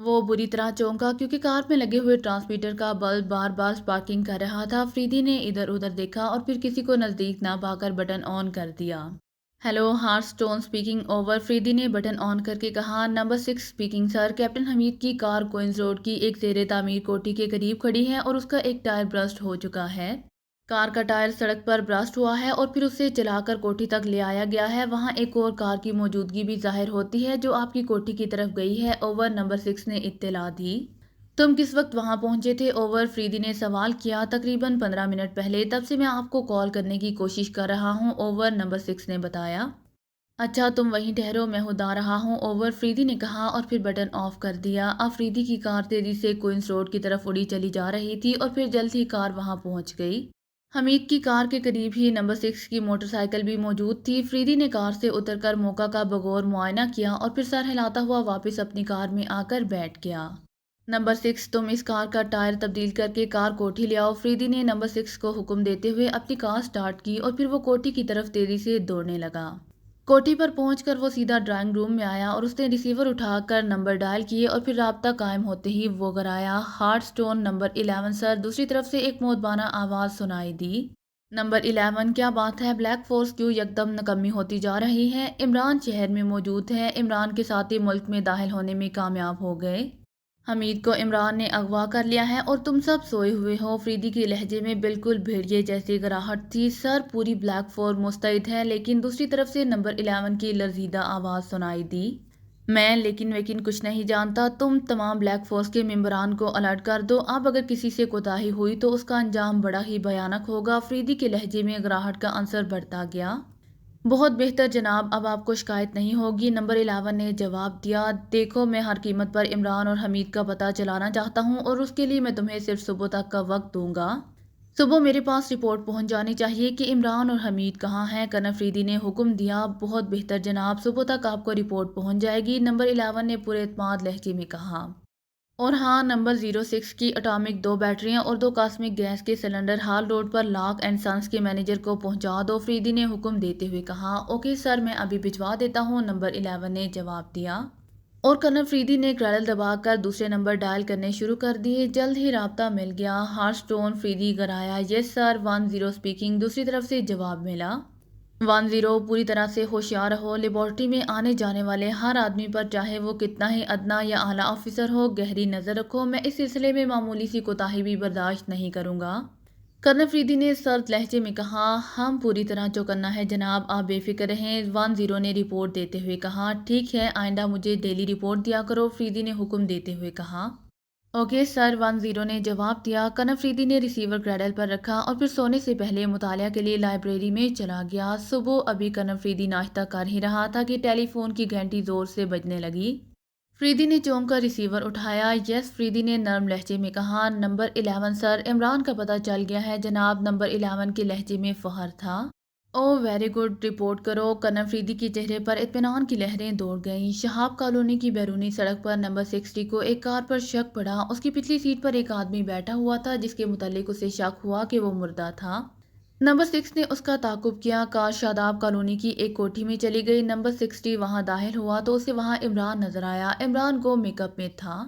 وہ بری طرح چونکا کیونکہ کار میں لگے ہوئے ٹرانسمیٹر کا بلب بار بار سپارکنگ کر رہا تھا۔ فریدی نے ادھر ادھر دیکھا اور پھر کسی کو نزدیک نہ پا کر بٹن آن کر دیا۔ Hello, heart stone speaking over. Faridi نے بٹن آن کر کے کہا، number 6 speaking sir. Captain Hamid کی کار کوئنز روڈ کی ایک زیر تعمیر کوٹھی کے قریب کھڑی ہے اور اس کا ایک ٹائر برسٹ ہو چکا ہے۔ کار کا ٹائر سڑک پر برسٹ ہوا ہے اور پھر اسے چلا کر کوٹھی تک لے آیا گیا ہے۔ وہاں ایک اور کار کی موجودگی بھی ظاہر ہوتی ہے جو آپ کی کوٹھی کی طرف گئی ہے۔ اوور، نمبر 6 نے اطلاع دی۔ تم کس وقت وہاں پہنچے تھے؟ اوور، فریدی نے سوال کیا۔ تقریباً 15 منٹ پہلے، تب سے میں آپ کو کال کرنے کی کوشش کر رہا ہوں۔ اوور، نمبر 6 نے بتایا۔ اچھا، تم وہیں ٹھہرو، میں خود آ رہا ہوں۔ اوور، فریدی نے کہا اور پھر بٹن آف کر دیا۔ اب فریدی کی کار تیزی سے کوئنز روڈ کی طرف اڑی چلی جا رہی تھی اور پھر جلد ہی کار وہاں پہنچ گئی۔ حمید کی کار کے قریب ہی نمبر 6 کی موٹر سائیکل بھی موجود تھی۔ فریدی نے کار سے اتر کر موقع کا بغور معائنہ کیا اور پھر سر ہلاتا ہوا واپس اپنی کار میں آ کر بیٹھ گیا۔ نمبر 6، تم اس کار کا ٹائر تبدیل کر کے کار کوٹھی لے آؤ۔ فریدی نے نمبر 6 کو حکم دیتے ہوئے اپنی کار سٹارٹ کی اور پھر وہ کوٹھی کی طرف تیزی سے دوڑنے لگا۔ کوٹھی پر پہنچ کر وہ سیدھا ڈرائنگ روم میں آیا اور اس نے ریسیور اٹھا کر نمبر ڈائل کیے اور پھر رابطہ قائم ہوتے ہی وہ گرایا، ہارٹ سٹون نمبر 11 سر۔ دوسری طرف سے ایک مؤدبانہ آواز سنائی دی، نمبر 11، کیا بات ہے؟ بلیک فورس کیوں یکدم نکمی ہوتی جا رہی ہے؟ عمران شہر میں موجود ہے۔ عمران کے ساتھی ملک میں داخل ہونے میں کامیاب ہو گئے۔ حمید کو عمران نے اغوا کر لیا ہے اور تم سب سوئے ہوئے ہو۔ فریدی کے لہجے میں بالکل بھیڑیے جیسی گراہٹ تھی۔ سر، پوری بلیک فورس مستعد ہے، لیکن دوسری طرف سے نمبر 11 کی لرزیدہ آواز سنائی دی، میں لیکن کچھ نہیں جانتا۔ تم تمام بلیک فورس کے ممبران کو الرٹ کر دو۔ اب اگر کسی سے کوتاہی ہوئی تو اس کا انجام بڑا ہی بھیانک ہوگا۔ فریدی کے لہجے میں گراہٹ کا عنصر بڑھتا گیا۔ بہت بہتر جناب، اب آپ کو شکایت نہیں ہوگی، نمبر 11 نے جواب دیا۔ دیکھو، میں ہر قیمت پر عمران اور حمید کا پتہ چلانا چاہتا ہوں اور اس کے لیے میں تمہیں صرف صبح تک کا وقت دوں گا۔ صبح میرے پاس رپورٹ پہنچ جانی چاہیے کہ عمران اور حمید کہاں ہیں۔ کرنل فریدی نے حکم دیا۔ بہت بہتر جناب، صبح تک آپ کو رپورٹ پہنچ جائے گی، نمبر 11 نے پورے اعتماد لہجے میں کہا۔ اور ہاں، نمبر 06 کی اٹامک 2 بیٹریاں اور 2 کاسمک گیس کے سلنڈر ہال روڈ پر لاک اینڈ سنس کے مینیجر کو پہنچا دو، فریدی نے حکم دیتے ہوئے کہا۔ اوکے سر، میں ابھی بھجوا دیتا ہوں، نمبر 11 نے جواب دیا۔ اور کرنل فریدی نے کریڈل دبا کر دوسرے نمبر ڈائل کرنے شروع کر دیے۔ جلد ہی رابطہ مل گیا۔ ہارٹ سٹون، فریدی گرایا، یس سر، 10 اسپیکنگ۔ دوسری طرف سے جواب ملا، 10، پوری طرح سے ہوشیار رہو۔ لیبارٹری میں آنے جانے والے ہر آدمی پر، چاہے وہ کتنا ہی ادنا یا اعلیٰ آفیسر ہو، گہری نظر رکھو۔ میں اس سلسلے میں معمولی سی کوتاہی بھی برداشت نہیں کروں گا۔ کرنل فریدی نے سرد لہجے میں کہا، ہم پوری طرح چوکنا ہے جناب، آپ بے فکر رہیں، 10 نے رپورٹ دیتے ہوئے کہا۔ ٹھیک ہے، آئندہ مجھے ڈیلی رپورٹ دیا کرو، فریدی نے حکم دیتے ہوئے کہا۔ اوکے سر، 10 نے جواب دیا۔ کرنل فریدی نے ریسیور کریڈل پر رکھا اور پھر سونے سے پہلے مطالعہ کے لیے لائبریری میں چلا گیا۔ صبح ابھی کرنل فریدی ناشتہ کر ہی رہا تھا کہ ٹیلی فون کی گھنٹی زور سے بجنے لگی۔ فریدی نے چونک کر ریسیور اٹھایا۔ یس، فریدی نے نرم لہجے میں کہا۔ نمبر 11 سر، عمران کا پتہ چل گیا ہے جناب، نمبر 11 کے لہجے میں فخر تھا۔ او ویری گڈ، رپورٹ کرو۔ کرنل فریدی کے چہرے پر اطمینان کی لہریں دوڑ گئیں۔ شہاب کالونی کی بیرونی سڑک پر نمبر 60 کو ایک کار پر شک پڑا۔ اس کی پچھلی سیٹ پر ایک آدمی بیٹھا ہوا تھا جس کے متعلق اسے شک ہوا کہ وہ مردہ تھا۔ نمبر 6 نے اس کا تعاقب کیا۔ کار شاداب کالونی کی ایک کوٹھی میں چلی گئی۔ نمبر 60 وہاں داخل ہوا تو اسے وہاں عمران نظر آیا۔ عمران گو میک اپ میں تھا،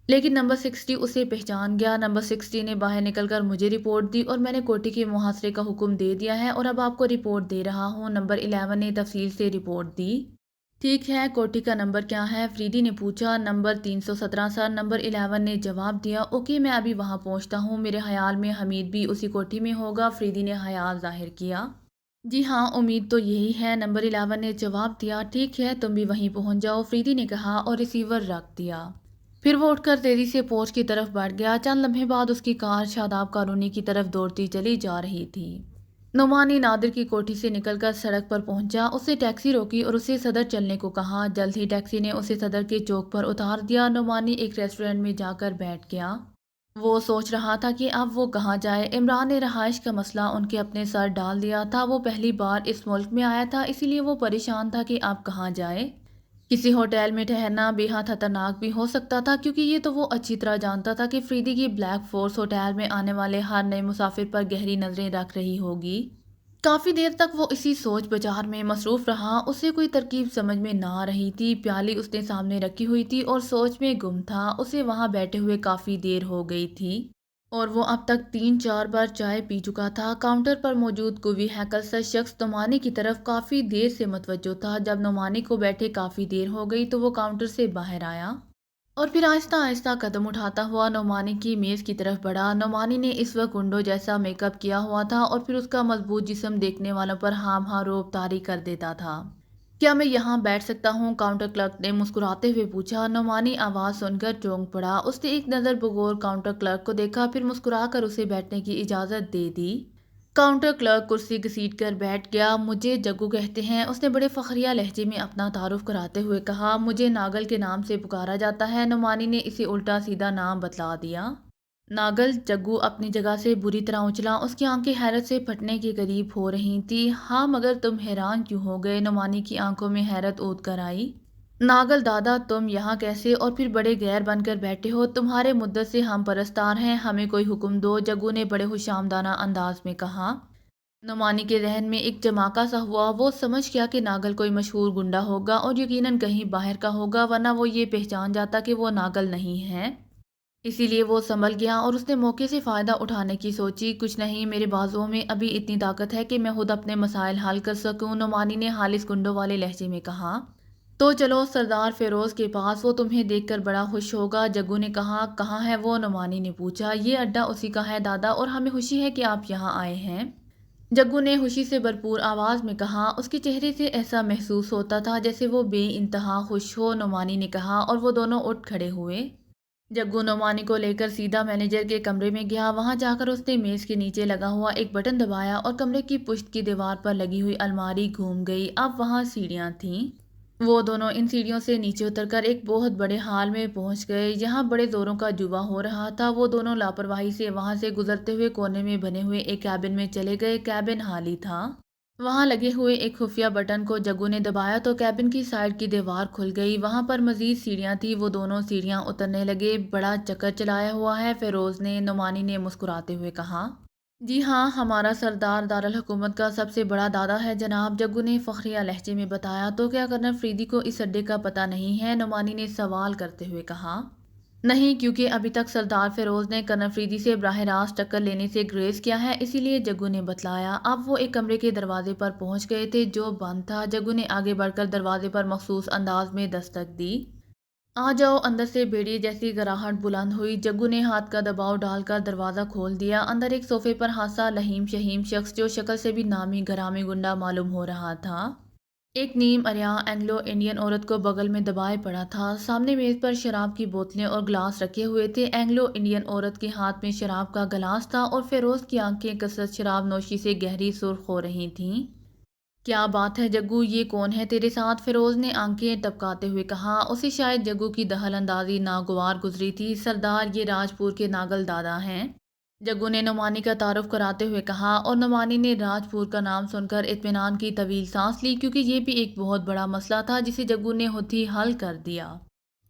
لیکن نمبر 60 اسے پہچان گیا۔ نمبر 60 نے باہر نکل کر مجھے رپورٹ دی اور میں نے کوٹھی کے محاصرے کا حکم دے دیا ہے اور اب آپ کو رپورٹ دے رہا ہوں۔ نمبر 11 نے تفصیل سے رپورٹ دی۔ ٹھیک ہے، کوٹھی کا نمبر کیا ہے؟ فریدی نے پوچھا۔ نمبر 317 سر، نمبر 11 نے جواب دیا۔ اوکے، میں ابھی وہاں پہنچتا ہوں، میرے خیال میں حمید بھی اسی کوٹھی میں ہوگا، فریدی نے خیال ظاہر کیا۔ جی ہاں، امید تو یہی ہے، نمبر 11 نے جواب دیا۔ ٹھیک ہے، تم بھی وہیں پہنچ جاؤ، فریدی نے کہا اور ریسیور رکھ دیا۔ پھر وہ اٹھ کر تیزی سے پورچ کی طرف بڑھ گیا۔ چند لمحے بعد اس کی کار شاداب کالونی کی طرف دوڑتی چلی جا رہی تھی۔ نعمانی نادر کی کوٹھی سے نکل کر سڑک پر پہنچا، اسے ٹیکسی روکی اور اسے صدر چلنے کو کہا۔ جلد ہی ٹیکسی نے اسے صدر کے چوک پر اتار دیا۔ نعمانی ایک ریسٹورنٹ میں جا کر بیٹھ گیا۔ وہ سوچ رہا تھا کہ اب وہ کہاں جائے۔ عمران نے رہائش کا مسئلہ ان کے اپنے سر ڈال دیا تھا۔ وہ پہلی بار اس ملک میں آیا تھا، اسی لیے وہ پریشان تھا کہ اب کہاں جائے۔ کسی ہوٹل میں ٹھہرنا بے حد خطرناک بھی ہو سکتا تھا، کیونکہ یہ تو وہ اچھی طرح جانتا تھا کہ فریدی کی بلیک فورس ہوٹل میں آنے والے ہر نئے مسافر پر گہری نظریں رکھ رہی ہوگی۔ کافی دیر تک وہ اسی سوچ بچار میں مصروف رہا، اسے کوئی ترکیب سمجھ میں نہ آ رہی تھی۔ پیالی اس نے سامنے رکھی ہوئی تھی اور سوچ میں گم تھا۔ اسے وہاں بیٹھے ہوئے کافی دیر ہو گئی تھی اور وہ اب تک 3-4 بار چائے پی چکا تھا۔ کاؤنٹر پر موجود کوئی ہیکل سا شخص نعمانی کی طرف کافی دیر سے متوجہ تھا۔ جب نعمانی کو بیٹھے کافی دیر ہو گئی تو وہ کاؤنٹر سے باہر آیا اور پھر آہستہ آہستہ قدم اٹھاتا ہوا نعمانی کی میز کی طرف بڑھا۔ نعمانی نے اس وقت ونڈو جیسا میک اپ کیا ہوا تھا اور پھر اس کا مضبوط جسم دیکھنے والوں پر ہاں روب طاری کر دیتا تھا۔ کیا میں یہاں بیٹھ سکتا ہوں؟ کاؤنٹر کلرک نے مسکراتے ہوئے پوچھا۔ نعمانی آواز سن کر چونک پڑا۔ اس نے ایک نظر بغور کاؤنٹر کلرک کو دیکھا، پھر مسکرا کر اسے بیٹھنے کی اجازت دے دی۔ کاؤنٹر کلرک کرسی گھسیٹ کر بیٹھ گیا۔ مجھے جگو کہتے ہیں، اس نے بڑے فخریہ لہجے میں اپنا تعارف کراتے ہوئے کہا۔ مجھے ناگل کے نام سے پکارا جاتا ہے۔ نعمانی نے اسے الٹا سیدھا نام بتلا دیا۔ ناگل؟ جگو اپنی جگہ سے بری طرح اچھلا۔ اس کی آنکھیں حیرت سے پھٹنے کے قریب ہو رہی تھیں۔ ہاں، مگر تم حیران کیوں ہو گئے؟ نعمانی کی آنکھوں میں حیرت اود کر آئی۔ ناگل دادا، تم یہاں کیسے؟ اور پھر بڑے غیر بن کر بیٹھے ہو؟ تمہارے مدت سے ہم پرستار ہیں، ہمیں کوئی حکم دو، جگو نے بڑے خوشامدانہ انداز میں کہا۔ نعمانی کے ذہن میں ایک چماکہ سا ہوا۔ وہ سمجھ گیا کہ ناگل کوئی مشہور گنڈا ہوگا اور یقیناً کہیں باہر کا ہوگا، ورنہ وہ یہ پہچان جاتا کہ وہ ناگل نہیں ہے۔ اسی لیے وہ سنبھل گیا اور اس نے موقع سے فائدہ اٹھانے کی سوچی۔ کچھ نہیں، میرے بازوؤں میں ابھی اتنی طاقت ہے کہ میں خود اپنے مسائل حل کر سکوں، نعمانی نے خالص گنڈوں والے لہجے میں کہا۔ تو چلو سردار فیروز کے پاس، وہ تمہیں دیکھ کر بڑا خوش ہوگا، جگو نے کہا۔ کہاں ہے وہ؟ نعمانی نے پوچھا۔ یہ اڈا اسی کا ہے دادا، اور ہمیں خوشی ہے کہ آپ یہاں آئے ہیں، جگو نے خوشی سے بھرپور آواز میں کہا۔ اس کے چہرے سے ایسا محسوس ہوتا تھا جیسے وہ بے انتہا خوش ہو۔ نعمانی نے کہا اور وہ دونوں اٹھ کھڑے ہوئے۔ جگو نعمانی کو لے کر سیدھا مینیجر کے کمرے میں گیا۔ وہاں جا کر اس نے میز کے نیچے لگا ہوا ایک بٹن دبایا اور کمرے کی پشت کی دیوار پر لگی ہوئی الماری گھوم گئی۔ اب وہاں سیڑھیاں تھیں۔ وہ دونوں ان سیڑھیوں سے نیچے اتر کر ایک بہت بڑے ہال میں پہنچ گئے۔ یہاں بڑے زوروں کا جوا ہو رہا تھا۔ وہ دونوں لاپرواہی سے وہاں سے گزرتے ہوئے کونے میں بنے ہوئے ایک کیبن میں چلے گئے۔ کیبن خالی تھا۔ وہاں لگے ہوئے ایک خفیہ بٹن کو جگو نے دبایا تو کیبن کی سائڈ کی دیوار کھل گئی۔ وہاں پر مزید سیڑھیاں تھیں۔ وہ دونوں سیڑھیاں اترنے لگے۔ بڑا چکر چلایا ہوا ہے فیروز نے، نعمانی نے مسکراتے ہوئے کہا۔ جی ہاں، ہمارا سردار دارالحکومت کا سب سے بڑا دادا ہے جناب، جگو نے فخریہ لہجے میں بتایا۔ تو کیا کرنل فریدی کو اس اڈے کا پتہ نہیں ہے؟ نعمانی نے سوال کرتے ہوئے کہا۔ نہیں، کیونکہ ابھی تک سردار فیروز نے کرنل فریدی سے براہ راست ٹکر لینے سے گریز کیا ہے، اسی لیے، جگو نے بتلایا۔ اب وہ ایک کمرے کے دروازے پر پہنچ گئے تھے جو بند تھا۔ جگو نے آگے بڑھ کر دروازے پر مخصوص انداز میں دستک دی۔ آ جاؤ۔ اندر سے بھیڑیے جیسی گراہٹ بلند ہوئی۔ جگو نے ہاتھ کا دباؤ ڈال کر دروازہ کھول دیا۔ اندر ایک صوفے پر ہنسا لہیم شہیم شخص جو شکل سے بھی نامی گرامی گنڈا معلوم ہو رہا تھا، ایک نیم عریاں اینگلو انڈین عورت کو بغل میں دبائے پڑا تھا۔ سامنے میز پر شراب کی بوتلیں اور گلاس رکھے ہوئے تھے۔ اینگلو انڈین عورت کے ہاتھ میں شراب کا گلاس تھا اور فیروز کی آنکھیں کثرت شراب نوشی سے گہری سرخ ہو رہی تھیں۔ کیا بات ہے جگو، یہ کون ہے تیرے ساتھ؟ فیروز نے آنکھیں ٹپکاتے ہوئے کہا۔ اسے شاید جگو کی دخل اندازی ناگوار گزری تھی۔ سردار، یہ راجپور کے ناگل دادا ہیں، جگو نے نعمانی کا تعارف کراتے ہوئے کہا، اور نعمانی نے راجپور کا نام سن کر اطمینان کی طویل سانس لی، کیونکہ یہ بھی ایک بہت بڑا مسئلہ تھا جسے جگو نے خود ہی حل کر دیا۔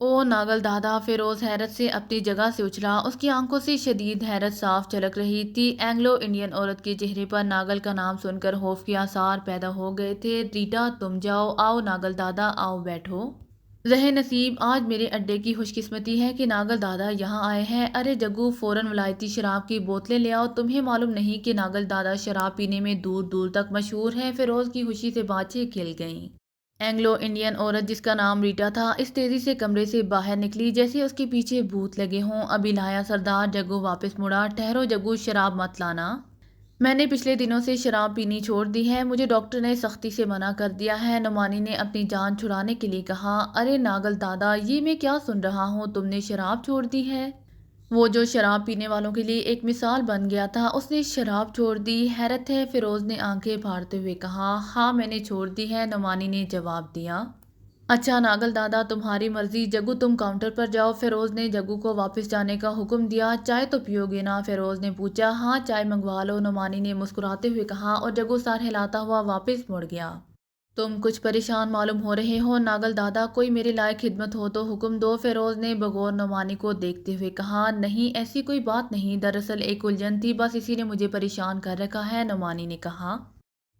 او ناگل دادا! فیروز حیرت سے اپنی جگہ سے اچھلا۔ اس کی آنکھوں سے شدید حیرت صاف جھلک رہی تھی۔ اینگلو انڈین عورت کے چہرے پر ناگل کا نام سن کر خوف کے آثار پیدا ہو گئے تھے۔ ریٹا، تم جاؤ۔ آؤ ناگل دادا، آؤ بیٹھو۔ رہے نصیب، آج میرے اڈے کی خوش قسمتی ہے کہ ناگل دادا یہاں آئے ہیں۔ ارے جگو، فوراً ولایتی شراب کی بوتلیں لے آؤ۔ تمہیں معلوم نہیں کہ ناگل دادا شراب پینے میں دور دور تک مشہور ہیں؟ فیروز کی خوشی سے بانچیں کھل گئیں۔ اینگلو انڈین عورت جس کا نام ریٹا تھا اس تیزی سے کمرے سے باہر نکلی جیسے اس کے پیچھے بھوت لگے ہوں۔ ابھی لایا سردار، جگو واپس مڑا۔ ٹھہرو جگو، شراب مت لانا۔ میں نے پچھلے دنوں سے شراب پینی چھوڑ دی ہے، مجھے ڈاکٹر نے سختی سے منع کر دیا ہے، نعمانی نے اپنی جان چھڑانے کے لیے کہا۔ ارے ناگل دادا، یہ میں کیا سن رہا ہوں، تم نے شراب چھوڑ دی ہے؟ وہ جو شراب پینے والوں کے لیے ایک مثال بن گیا تھا، اس نے شراب چھوڑ دی؟ حیرت ہے، فیروز نے آنکھیں پھاڑتے ہوئے کہا۔ ہاں، میں نے چھوڑ دی ہے، نعمانی نے جواب دیا۔ اچھا ناگل دادا، تمہاری مرضی۔ جگو، تم کاؤنٹر پر جاؤ۔ فیروز نے جگو کو واپس جانے کا حکم دیا۔ چائے تو پیو گے نا؟ فیروز نے پوچھا۔ ہاں، چائے منگوا لو، نعمانی نے مسکراتے ہوئے کہا، اور جگو سر ہلاتا ہوا واپس مڑ گیا۔ تم کچھ پریشان معلوم ہو رہے ہو ناگل دادا، کوئی میرے لائق خدمت ہو تو حکم دو، فیروز نے بغور نعمانی کو دیکھتے ہوئے کہا۔ نہیں، ایسی کوئی بات نہیں، دراصل ایک الجھن تھی، بس اسی نے مجھے پریشان کر رکھا ہے، نعمانی نے کہا۔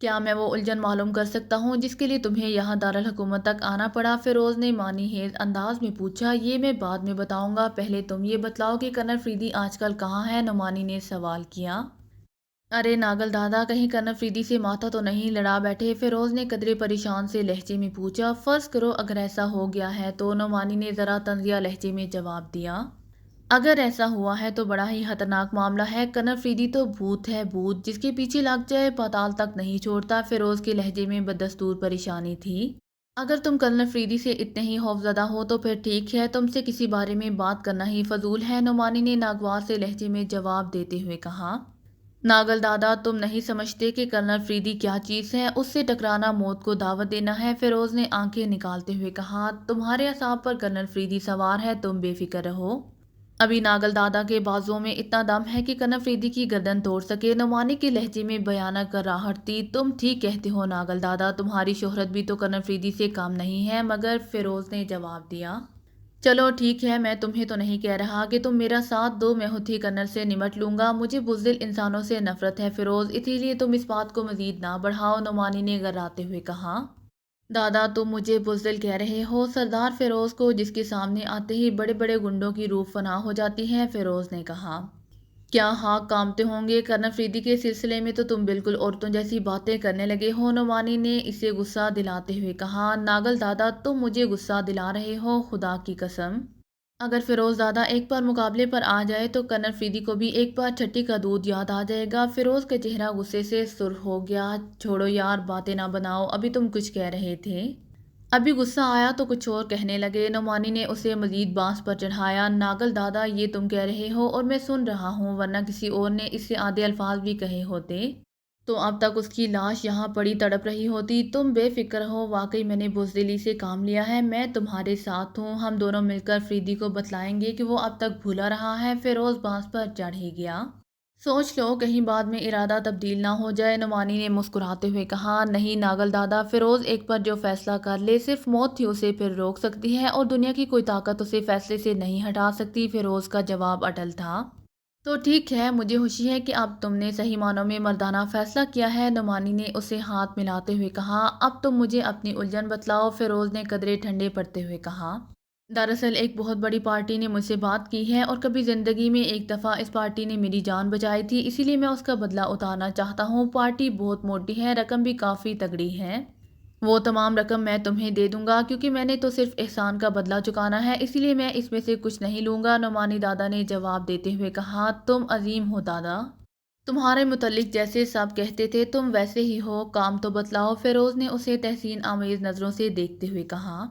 کیا میں وہ الجھن معلوم کر سکتا ہوں جس کے لیے تمہیں یہاں دارالحکومت تک آنا پڑا؟ فیروز نے معنی خیز انداز میں پوچھا۔ یہ میں بعد میں بتاؤں گا، پہلے تم یہ بتلاؤ کہ کرنل فریدی آج کل کہاں ہے؟ نعمانی نے سوال کیا۔ ارے ناگل دادا، کہیں کرنل فریدی سے ماتھا تو نہیں لڑا بیٹھے؟ فیروز نے قدرے پریشان سے لہجے میں پوچھا۔ فرض کرو اگر ایسا ہو گیا ہے تو، نعمانی نے ذرا طنزیہ لہجے میں جواب دیا۔ اگر ایسا ہوا ہے تو بڑا ہی خطرناک معاملہ ہے۔ کرنل فریدی تو بھوت ہے، بھوت جس کے پیچھے لگ جائے پاتال تک نہیں چھوڑتا۔ فیروز کے لہجے میں بدستور پریشانی تھی۔ اگر تم کرنل فریدی سے اتنے ہی خوفزدہ ہو تو پھر ٹھیک ہے، تم سے کسی بارے میں بات کرنا ہی فضول ہے، نعمانی نے ناگوار سے لہجے میں جواب دیتے ہوئے کہا۔ ناگل دادا، تم نہیں سمجھتے کہ کرنل فریدی کیا چیز ہے؟ اس سے ٹکرانا موت کو دعوت دینا ہے، فیروز نے آنکھیں نکالتے ہوئے کہا۔ تمہارے اعصاب پر کرنل فریدی سوار ہے، تم بے فکر رہو۔ ابھی ناگل دادا کے بازوؤں میں اتنا دم ہے کہ کرنل فریدی کی گردن توڑ سکے، نعمانی کے لہجے میں بیانہ کراہٹ تھی۔ تم ٹھیک کہتے ہو ناگل دادا، تمہاری شہرت بھی تو کرنل فریدی سے کم نہیں ہے، مگر فیروز نے جواب دیا۔ چلو ٹھیک ہے، میں تمہیں تو نہیں کہہ رہا کہ تم میرا ساتھ دو، میں خود ہی کرنل سے نمٹ لوں گا۔ مجھے بزدل انسانوں سے نفرت ہے فیروز، اسی لیے تم اس بات کو مزید نہ بڑھاؤ، نعمانی نے گراتے ہوئے کہا۔ دادا، تم مجھے بزدل کہہ رہے ہو؟ سردار فیروز کو جس کے سامنے آتے ہی بڑے بڑے گنڈوں کی روح فنا ہو جاتی ہے، فیروز نے کہا۔ کیا ہاتھ کانپتے ہوں گے؟ کرنل فریدی کے سلسلے میں تو تم بالکل عورتوں جیسی باتیں کرنے لگے ہو، نعمانی نے اسے غصہ دلاتے ہوئے کہا۔ ناگل دادا، تم مجھے غصہ دلا رہے ہو، خدا کی قسم۔ اگر فیروز دادا ایک بار مقابلے پر آ جائے تو کرنل فریدی کو بھی ایک بار چھٹی کا دودھ یاد آ جائے گا۔ فیروز کا چہرہ غصے سے سرخ ہو گیا۔ چھوڑو یار، باتیں نہ بناؤ، ابھی تم کچھ کہہ رہے تھے۔ ابھی غصہ آیا تو کچھ اور کہنے لگے، نعمانی نے اسے مزید بانس پر چڑھایا۔ ناگل دادا، یہ تم کہہ رہے ہو اور میں سن رہا ہوں، ورنہ کسی اور نے اس سے آدھے الفاظ بھی کہے ہوتے تو اب تک اس کی لاش یہاں پڑی تڑپ رہی ہوتی۔ تم بے فکر ہو، واقعی میں نے بزدلی سے کام لیا ہے، میں تمہارے ساتھ ہوں، ہم دونوں مل کر فریدی کو بتلائیں گے کہ وہ اب تک بھولا رہا ہے۔ فیروز بانس پر چڑھ ہی گیا۔ سوچ لو، کہیں بعد میں ارادہ تبدیل نہ ہو جائے، نعمانی نے مسکراتے ہوئے کہا۔ نہیں ناگل دادا، فیروز ایک بار جو فیصلہ کر لے، صرف موت ہی اسے پھر روک سکتی ہے اور دنیا کی کوئی طاقت اسے فیصلے سے نہیں ہٹا سکتی، فیروز کا جواب اٹل تھا۔ تو ٹھیک ہے، مجھے خوشی ہے کہ اب تم نے صحیح معنوں میں مردانہ فیصلہ کیا ہے، نعمانی نے اسے ہاتھ ملاتے ہوئے کہا۔ اب تم مجھے اپنی الجھن بتلاؤ، فیروز نے قدرے ٹھنڈے پڑتے ہوئے کہا۔ دراصل ایک بہت بڑی پارٹی نے مجھ سے بات کی ہے اور کبھی زندگی میں ایک دفعہ اس پارٹی نے میری جان بچائی تھی، اسی لیے میں اس کا بدلہ اتارنا چاہتا ہوں۔ پارٹی بہت موٹی ہے، رقم بھی کافی تگڑی ہے۔ وہ تمام رقم میں تمہیں دے دوں گا، کیونکہ میں نے تو صرف احسان کا بدلہ چکانا ہے، اسی لیے میں اس میں سے کچھ نہیں لوں گا، نعمانی دادا نے جواب دیتے ہوئے کہا۔ تم عظیم ہو دادا، تمہارے متعلق جیسے سب کہتے تھے تم ویسے ہی ہو، کام تو بتلاؤ، فیروز نے اسے تحسین آمیز نظروں سے دیکھتے ہوئے کہا۔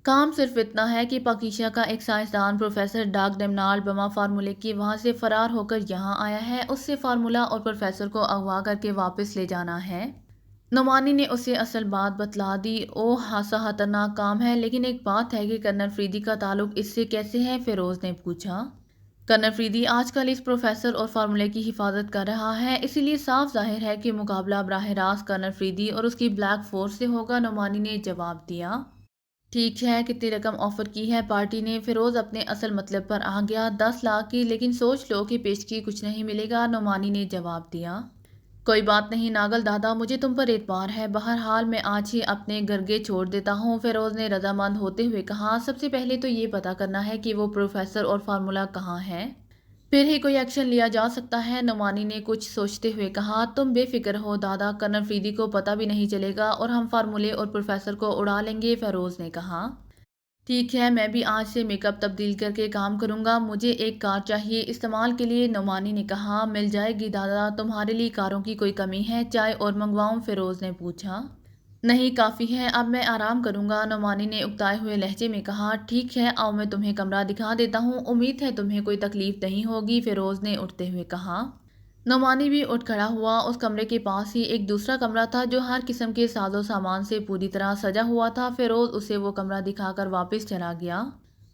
کام صرف اتنا ہے کہ پاکیشا کا ایک سائنسدان پروفیسر ڈاگ ڈیمنال بما فارمولے کی وہاں سے فرار ہو کر یہاں آیا ہے، اس سے فارمولا اور پروفیسر کو اغوا کر کے واپس لے جانا ہے۔ نعمانی نے اسے اصل بات بتلا دی۔ اوہ، خاصا خطرناک کام ہے، لیکن ایک بات ہے کہ کرنل فریدی کا تعلق اس سے کیسے ہے؟ فیروز نے پوچھا۔ کرنل فریدی آج کل اس پروفیسر اور فارمولے کی حفاظت کر رہا ہے، اسی لیے صاف ظاہر ہے کہ مقابلہ براہ راست کرنل فریدی اور اس کی بلیک فورس سے ہوگا، نعمانی نے جواب دیا۔ ٹھیک ہے، کتنی رقم آفر کی ہے پارٹی نے؟ فیروز اپنے اصل مطلب پر آ گیا۔ 10 لاکھ کی، لیکن سوچ لو کہ پیشگی کچھ نہیں ملے گا، نعمانی نے جواب دیا۔ کوئی بات نہیں ناگل دادا، مجھے تم پر اعتبار ہے، بہرحال میں آج ہی اپنے گرگے چھوڑ دیتا ہوں، فیروز نے رضامند ہوتے ہوئے کہا۔ سب سے پہلے تو یہ پتہ کرنا ہے کہ وہ پروفیسر اور فارمولا کہاں ہے، پھر ہی کوئی ایکشن لیا جا سکتا ہے، نعمانی نے کچھ سوچتے ہوئے کہا۔ تم بے فکر ہو دادا، کرنل فریدی کو پتہ بھی نہیں چلے گا اور ہم فارمولے اور پروفیسر کو اڑا لیں گے، فیروز نے کہا۔ ٹھیک ہے، میں بھی آج سے میک اپ تبدیل کر کے کام کروں گا، مجھے ایک کار چاہیے استعمال کے لیے، نعمانی نے کہا۔ مل جائے گی دادا، تمہارے لیے کاروں کی کوئی کمی ہے؟ چائے اور منگواؤں؟ فیروز نے پوچھا۔ نہیں کافی ہے، اب میں آرام کروں گا، نعمانی نے اکتائے ہوئے لہجے میں کہا۔ ٹھیک ہے، آؤ میں تمہیں کمرہ دکھا دیتا ہوں، امید ہے تمہیں کوئی تکلیف نہیں ہوگی، فیروز نے اٹھتے ہوئے کہا۔ نعمانی بھی اٹھ کھڑا ہوا۔ اس کمرے کے پاس ہی ایک دوسرا کمرہ تھا جو ہر قسم کے ساز و سامان سے پوری طرح سجا ہوا تھا، فیروز اسے وہ کمرہ دکھا کر واپس چلا گیا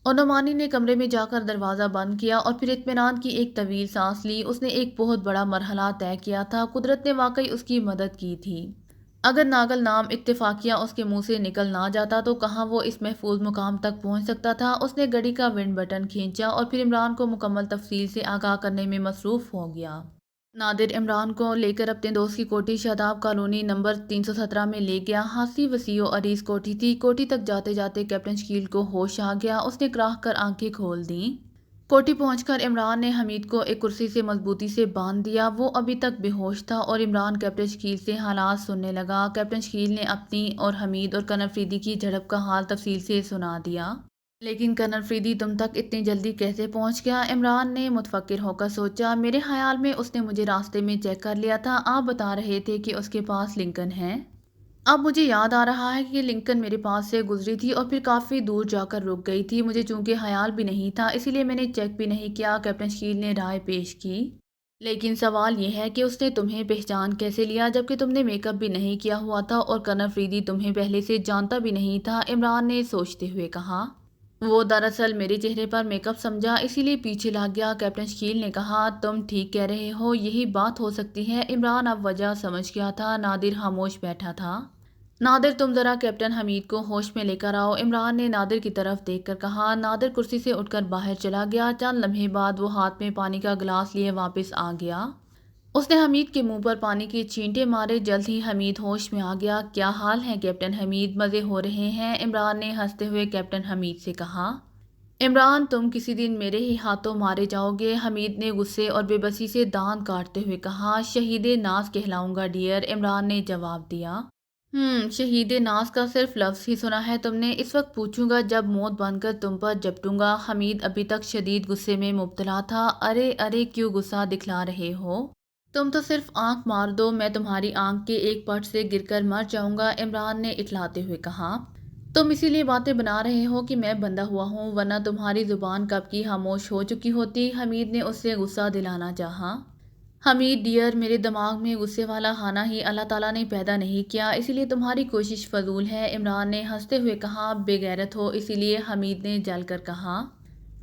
اور نعمانی نے کمرے میں جا کر دروازہ بند کیا اور پھر اطمینان کی ایک طویل سانس لی۔ اس نے ایک بہت بڑا مرحلہ طے کیا تھا، قدرت نے واقعی اس کی مدد کی تھی۔ اگر ناگل نام اتفاقیہ اس کے منہ سے نکل نہ جاتا تو کہاں وہ اس محفوظ مقام تک پہنچ سکتا تھا؟ اس نے گھڑی کا ونڈ بٹن کھینچا اور پھر عمران کو مکمل تفصیل سے آگاہ کرنے میں مصروف ہو گیا۔ نادر عمران کو لے کر اپنے دوست کی کوٹھی شاداب کالونی نمبر 317 میں لے گیا۔ خاصی وسیع و عریض کوٹھی تھی۔ کوٹھی تک جاتے جاتے کیپٹن شکیل کو ہوش آ گیا۔ اس نے کراہ کر آنکھیں کھول دیں۔ کوٹھی پہنچ کر عمران نے حمید کو ایک کرسی سے مضبوطی سے باندھ دیا۔ وہ ابھی تک بے ہوش تھا اور عمران کیپٹن شکیل سے حالات سننے لگا۔ کیپٹن شکیل نے اپنی اور حمید اور کرنل فریدی کی جھڑپ کا حال تفصیل سے سنا دیا۔ لیکن کرنل فریدی تم تک اتنی جلدی کیسے پہنچ گیا؟ عمران نے متفکر ہو کر سوچا۔ میرے خیال میں اس نے مجھے راستے میں چیک کر لیا تھا۔ آپ بتا رہے تھے کہ اس کے پاس لنکن ہے۔ اب مجھے یاد آ رہا ہے کہ لنکن میرے پاس سے گزری تھی اور پھر کافی دور جا کر رک گئی تھی۔ مجھے چونکہ خیال بھی نہیں تھا اسی لیے میں نے چیک بھی نہیں کیا۔ کیپٹن شکیل نے رائے پیش کی۔ لیکن سوال یہ ہے کہ اس نے تمہیں پہچان کیسے لیا جبکہ تم نے میک اپ بھی نہیں کیا ہوا تھا اور کرنل فریدی تمہیں پہلے سے جانتا بھی نہیں تھا؟ عمران نے سوچتے ہوئے کہا۔ وہ دراصل میرے چہرے پر میک اپ سمجھا اسی لیے پیچھے لگ گیا۔ کیپٹن شکیل نے کہا۔ تم ٹھیک کہہ رہے ہو، یہی بات ہو سکتی ہے۔ عمران اب وجہ سمجھ گیا تھا۔ نادر خاموش بیٹھا تھا۔ نادر تم ذرا کیپٹن حمید کو ہوش میں لے کر آؤ، عمران نے نادر کی طرف دیکھ کر کہا۔ نادر کرسی سے اٹھ کر باہر چلا گیا۔ چند لمحے بعد وہ ہاتھ میں پانی کا گلاس لیے واپس آ گیا۔ اس نے حمید کے منہ پر پانی کے چھینٹے مارے۔ جلد ہی حمید ہوش میں آ گیا۔ کیا حال ہے کیپٹن حمید؟ مزے ہو رہے ہیں؟ عمران نے ہنستے ہوئے کیپٹن حمید سے کہا۔ عمران تم کسی دن میرے ہی ہاتھوں مارے جاؤ گے، حمید نے غصے اور بے بسی سے دانت کاٹتے ہوئے کہا۔ شہید ناز کہلاؤں گا ڈیئر، عمران نے جواب دیا۔ شہید ناز کا صرف لفظ ہی سنا ہے تم نے؟ اس وقت پوچھوں گا جب موت بن کر تم پر جپٹوں گا۔ حمید ابھی تک شدید غصے میں مبتلا تھا۔ ارے ارے کیوں غصہ دکھلا رہے ہو؟ تم تو صرف آنکھ مار دو، میں تمہاری آنکھ کے ایک پٹ سے گر کر مر جاؤں گا، عمران نے اٹھلاتے ہوئے کہا۔ تم اسی لیے باتیں بنا رہے ہو کہ میں بندہ ہوا ہوں، ورنہ تمہاری زبان کب کی خاموش ہو چکی ہوتی، حمید نے اس سے غصہ دلانا چاہا۔ حمید ڈیئر، میرے دماغ میں غصے والا خانہ ہی اللہ تعالیٰ نے پیدا نہیں کیا، اسی لیے تمہاری کوشش فضول ہے، عمران نے ہنستے ہوئے کہا۔ بے غیرت ہو اسی لیے، حمید نے جل کر کہا۔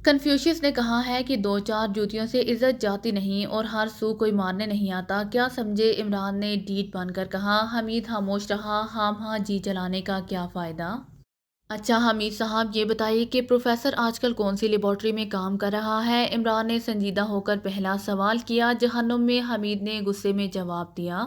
کنفیوشس نے کہا ہے کہ دو چار جوتیوں سے عزت جاتی نہیں اور ہر سو کوئی مارنے نہیں آتا، کیا سمجھے؟ عمران نے ڈیٹ بن کر کہا۔ حمید خاموش رہا۔ ہاں جی چلانے کا کیا فائدہ؟ اچھا حمید صاحب یہ بتائیے کہ پروفیسر آج کل کون سی لیبارٹری میں کام کر رہا ہے؟ عمران نے سنجیدہ ہو کر پہلا سوال کیا۔ جہنم میں، حمید نے غصے میں جواب دیا۔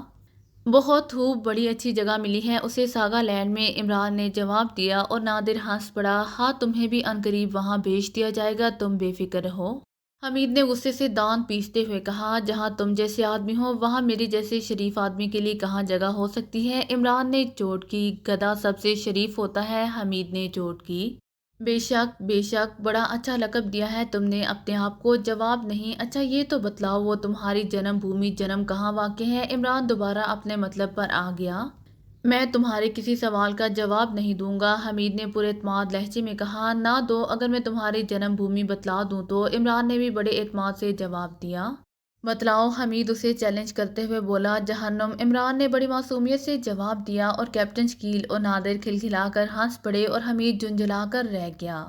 بہت خوب، بڑی اچھی جگہ ملی ہے اسے ساگا لینڈ میں، عمران نے جواب دیا اور نادر ہنس پڑا۔ ہاں تمہیں بھی عنقریب وہاں بھیج دیا جائے گا، تم بے فکر رہو، حمید نے غصے سے دانت پیستے ہوئے کہا۔ جہاں تم جیسے آدمی ہو وہاں میری جیسے شریف آدمی کے لیے کہاں جگہ ہو سکتی ہے؟ عمران نے چوٹ کی۔ گدھا سب سے شریف ہوتا ہے، حمید نے چوٹ کی۔ بے شک، بڑا اچھا لقب دیا ہے تم نے اپنے آپ کو، جواب نہیں۔ اچھا یہ تو بتلاؤ وہ تمہاری جنم بھومی جنم کہاں واقع ہے؟ عمران دوبارہ اپنے مطلب پر آ گیا۔ میں تمہارے کسی سوال کا جواب نہیں دوں گا، حمید نے پورے اعتماد لہجے میں کہا۔ نہ دو، اگر میں تمہاری جنم بھومی بتلا دوں تو؟ عمران نے بھی بڑے اعتماد سے جواب دیا۔ بتلاؤ، حمید اسے چیلنج کرتے ہوئے بولا۔ جہنم، عمران نے بڑی معصومیت سے جواب دیا اور کیپٹن شکیل اور نادر کھلکھلا کر ہنس پڑے اور حمید جھنجھلا کر رہ گیا۔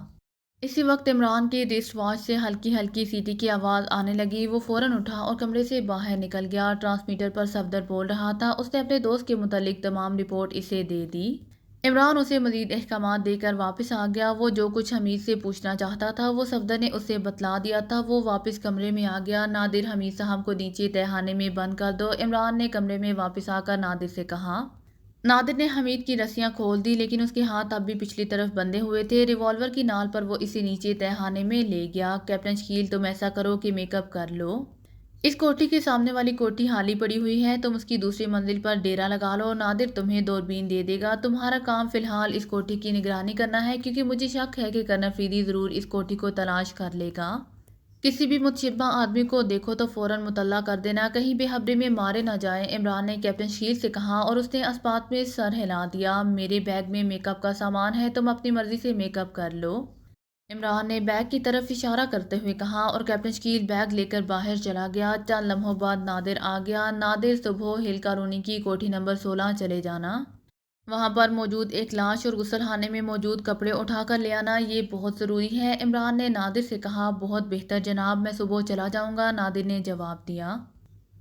اسی وقت عمران کی رسٹ واچ سے ہلکی ہلکی سیٹی کی آواز آنے لگی۔ وہ فوراً اٹھا اور کمرے سے باہر نکل گیا۔ ٹرانسمیٹر پر صفدر بول رہا تھا۔ اس نے اپنے دوست کے متعلق تمام رپورٹ اسے دے دی۔ عمران اسے مزید احکامات دے کر واپس آ گیا۔ وہ جو کچھ حمید سے پوچھنا چاہتا تھا وہ صفدر نے اسے بتلا دیا تھا۔ وہ واپس کمرے میں آ گیا۔ نادر، حمید صاحب کو نیچے تہخانے میں بند کر دو، عمران نے کمرے میں واپس آ کر نادر سے کہا۔ نادر نے حمید کی رسیاں کھول دی لیکن اس کے ہاتھ اب بھی پچھلی طرف بندھے ہوئے تھے۔ ریوالور کی نال پر وہ اسے نیچے تہخانے میں لے گیا۔ کیپٹن شکیل تم ایسا کرو کہ میک اپ کر لو، اس کوٹھی کے سامنے والی کوٹھی خالی پڑی ہوئی ہے، تم اس کی دوسری منزل پر ڈیرا لگا لو، نادر تمہیں دوربین دے دے گا، تمہارا کام فی الحال اس کوٹھی کی نگرانی کرنا ہے کیونکہ مجھے شک ہے کہ کرنل فریدی ضرور اس کوٹھی کو تلاش کر لے گا۔ کسی بھی متشبہ آدمی کو دیکھو تو فوراً مطلع کر دینا، کہیں بے خبری میں مارے نہ جائیں، عمران نے کیپٹن شکیل سے کہا اور اس نے اسبات میں سر ہلا دیا۔ میرے بیگ میں میک اپ کا سامان ہے، تم اپنی مرضی سے میک اپ کر لو، عمران نے بیگ کی طرف اشارہ کرتے ہوئے کہا اور کیپٹن شکیل بیگ لے کر باہر چلا گیا۔ چند لمحوں بعد نادر آ گیا۔ نادر، صبح ہل کالونی کی کوٹھی نمبر 16 چلے جانا، وہاں پر موجود ایک لاش اور غسل خانے میں موجود کپڑے اٹھا کر لے آنا، یہ بہت ضروری ہے، عمران نے نادر سے کہا۔ بہت بہتر جناب، میں صبح چلا جاؤں گا، نادر نے جواب دیا۔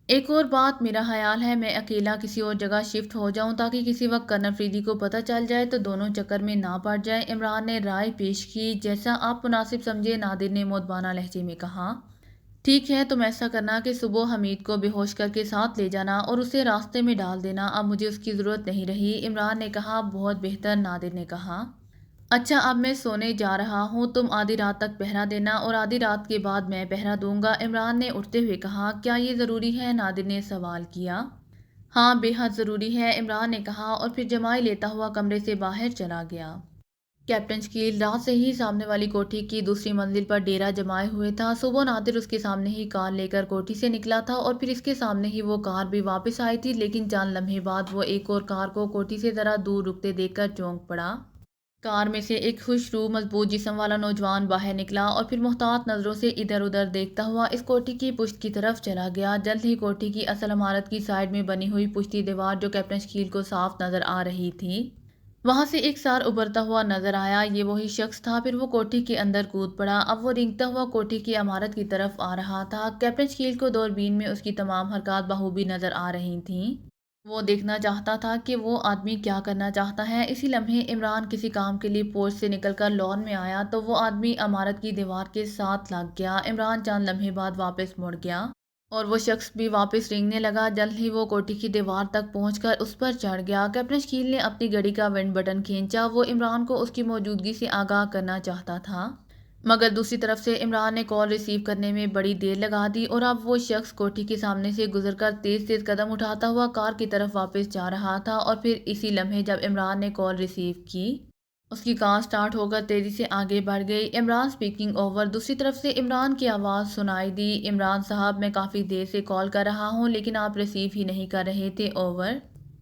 ایک اور بات، میرا خیال ہے میں اکیلا کسی اور جگہ شفٹ ہو جاؤں تاکہ کسی وقت کرنل فریدی کو پتہ چل جائے تو دونوں چکر میں نہ پڑ جائیں، عمران نے رائے پیش کی۔ جیسا آپ مناسب سمجھے، نادر نے مؤدبانہ لہجے میں کہا۔ ٹھیک ہے، تم ایسا کرنا کہ صبح حمید کو بے ہوش کر کے ساتھ لے جانا اور اسے راستے میں ڈال دینا، اب مجھے اس کی ضرورت نہیں رہی، عمران نے کہا۔ بہت بہتر، نادر نے کہا۔ اچھا، اب میں سونے جا رہا ہوں، تم آدھی رات تک پہرا دینا اور آدھی رات کے بعد میں پہرا دوں گا، عمران نے اٹھتے ہوئے کہا۔ کیا یہ ضروری ہے؟ نادر نے سوال کیا۔ ہاں، بے حد ضروری ہے، عمران نے کہا اور پھر جمائی لیتا ہوا کمرے سے باہر چلا گیا۔ کیپٹن شکیل رات سے ہی سامنے والی کوٹھی کی دوسری منزل پر ڈیرا جمائے ہوئے تھا۔ صبح نادر اس کے سامنے ہی کار لے کر کوٹھی سے نکلا تھا اور پھر اس کے سامنے ہی وہ کار بھی واپس آئی تھی، لیکن چند لمحے بعد وہ ایک اور کار کو کوٹھی سے ذرا دور رکتے دیکھ کر چونک پڑا۔ کار میں سے ایک خوش رو مضبوط جسم والا نوجوان باہر نکلا اور پھر محتاط نظروں سے ادھر ادھر دیکھتا ہوا اس کوٹھی کی پشت کی طرف چلا گیا۔ جلد ہی کوٹھی کی اصل عمارت کی سائیڈ میں بنی ہوئی پشتی دیوار جو کیپٹن شکیل کو صاف نظر آ رہی تھی، وہاں سے ایک سار ابھرتا ہوا نظر آیا۔ یہ وہی شخص تھا۔ پھر وہ کوٹھی کے اندر کود پڑا۔ اب وہ رینگتا ہوا کوٹھی کی عمارت کی طرف آ رہا تھا۔ کیپٹن شکیل کو دوربین میں اس کی تمام حرکات بخوبی نظر آ رہی تھیں۔ وہ دیکھنا چاہتا تھا کہ وہ آدمی کیا کرنا چاہتا ہے۔ اسی لمحے عمران کسی کام کے لیے پورچ سے نکل کر لان میں آیا تو وہ آدمی عمارت کی دیوار کے ساتھ لگ گیا۔ عمران چند لمحے بعد واپس مڑ گیا اور وہ شخص بھی واپس رینگنے لگا۔ جلد ہی وہ کوٹھی کی دیوار تک پہنچ کر اس پر چڑھ گیا۔ کیپٹن شکیل نے اپنی گڑی کا ونڈ بٹن کھینچا۔ وہ عمران کو اس کی موجودگی سے آگاہ کرنا چاہتا تھا، مگر دوسری طرف سے عمران نے کال ریسیو کرنے میں بڑی دیر لگا دی اور اب وہ شخص کوٹھی کے سامنے سے گزر کر تیز تیز قدم اٹھاتا ہوا کار کی طرف واپس جا رہا تھا اور پھر اسی لمحے جب عمران نے کال ریسیو کی، اس کی کار سٹارٹ ہو کر تیزی سے آگے بڑھ گئی۔ Imran speaking over. دوسری طرف سے عمران کی آواز سنائی دی۔ عمران صاحب، میں کافی دیر سے کال کر رہا ہوں لیکن آپ ریسیو ہی نہیں کر رہے تھے، اوور۔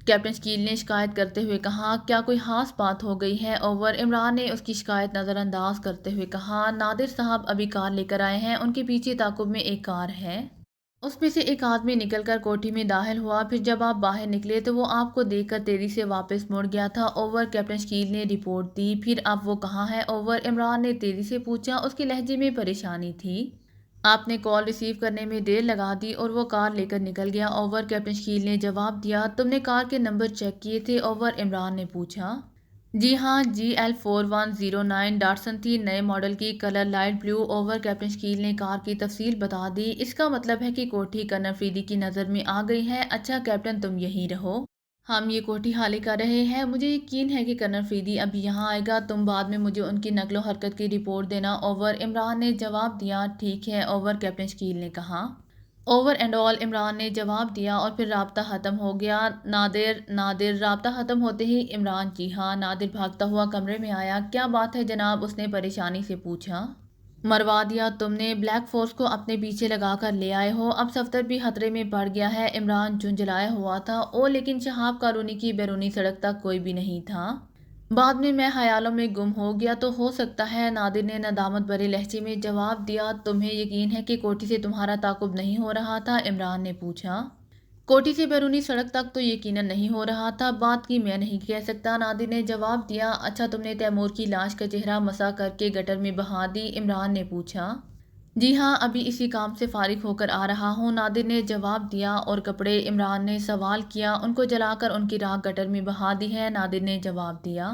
کیپٹن شکیل نے شکایت کرتے ہوئے کہا۔ کیا کوئی خاص بات ہو گئی ہے، اوور؟ عمران نے اس کی شکایت نظر انداز کرتے ہوئے کہا۔ نادر صاحب ابھی کار لے کر آئے ہیں، ان کے پیچھے تعاقب میں ایک کار ہے، اس میں سے ایک آدمی نکل کر کوٹھی میں داخل ہوا، پھر جب آپ باہر نکلے تو وہ آپ کو دیکھ کر تیزی سے واپس مڑ گیا تھا، اوور۔ کیپٹن شکیل نے رپورٹ دی۔ پھر اب وہ کہاں ہے، اوور؟ عمران نے تیزی سے پوچھا۔ اس کے لہجے میں پریشانی تھی۔ آپ نے کال ریسیو کرنے میں دیر لگا دی اور وہ کار لے کر نکل گیا، اوور۔ کیپٹن شکیل نے جواب دیا۔ تم نے کار کے نمبر چیک کیے تھے، اوور؟ عمران نے پوچھا۔ جی ہاں، GL4109 ڈاٹسن تھی، نئے ماڈل کی، colour light blue, over. Captain Shakeel نے کار کی تفصیل بتا دی۔ اس کا مطلب ہے کہ کوٹھی کنر فریدی کی نظر میں آ گئی ہے۔ اچھا کیپٹن، تم یہیں رہو، ہم یہ کوٹھی خالی کر رہے ہیں۔ مجھے یقین ہے کہ کنر فریدی ابھی یہاں آئے گا، تم بعد میں مجھے ان کی نقل و حرکت کی رپورٹ دینا، اوور۔ عمران نے جواب دیا۔ ٹھیک ہے، اوور۔ کیپٹن شکیل نے کہا۔ اوور اینڈ آل، عمران نے جواب دیا اور پھر رابطہ ختم ہو گیا۔ نادر رابطہ ختم ہوتے ہی عمران، جی ہاں، نادر بھاگتا ہوا کمرے میں آیا۔ کیا بات ہے جناب، اس نے پریشانی سے پوچھا۔ مروا دیا تم نے، بلیک فورس کو اپنے پیچھے لگا کر لے آئے ہو، اب صفدر بھی خطرے میں پڑ گیا ہے، عمران جھنجھلایا ہوا تھا۔ او لیکن شہاب کالونی کی بیرونی سڑک تک کوئی بھی نہیں تھا، بعد میں خیالوں میں گم ہو گیا تو ہو سکتا ہے، نادر نے ندامت بھرے لہجے میں جواب دیا۔ تمہیں یقین ہے کہ کوٹھی سے تمہارا تعاقب نہیں ہو رہا تھا، عمران نے پوچھا۔ کوٹھی سے بیرونی سڑک تک تو یقیناً نہیں ہو رہا تھا، بات کی میں نہیں کہہ سکتا، نادر نے جواب دیا۔ اچھا، تم نے تیمور کی لاش کا چہرہ مسح کر کے گٹر میں بہا دی، عمران نے پوچھا۔ جی ہاں، ابھی اسی کام سے فارغ ہو کر آ رہا ہوں، نادر نے جواب دیا۔ اور کپڑے، عمران نے سوال کیا۔ ان کو جلا کر ان کی راکھ گٹر میں بہا دی ہے، نادر نے جواب دیا۔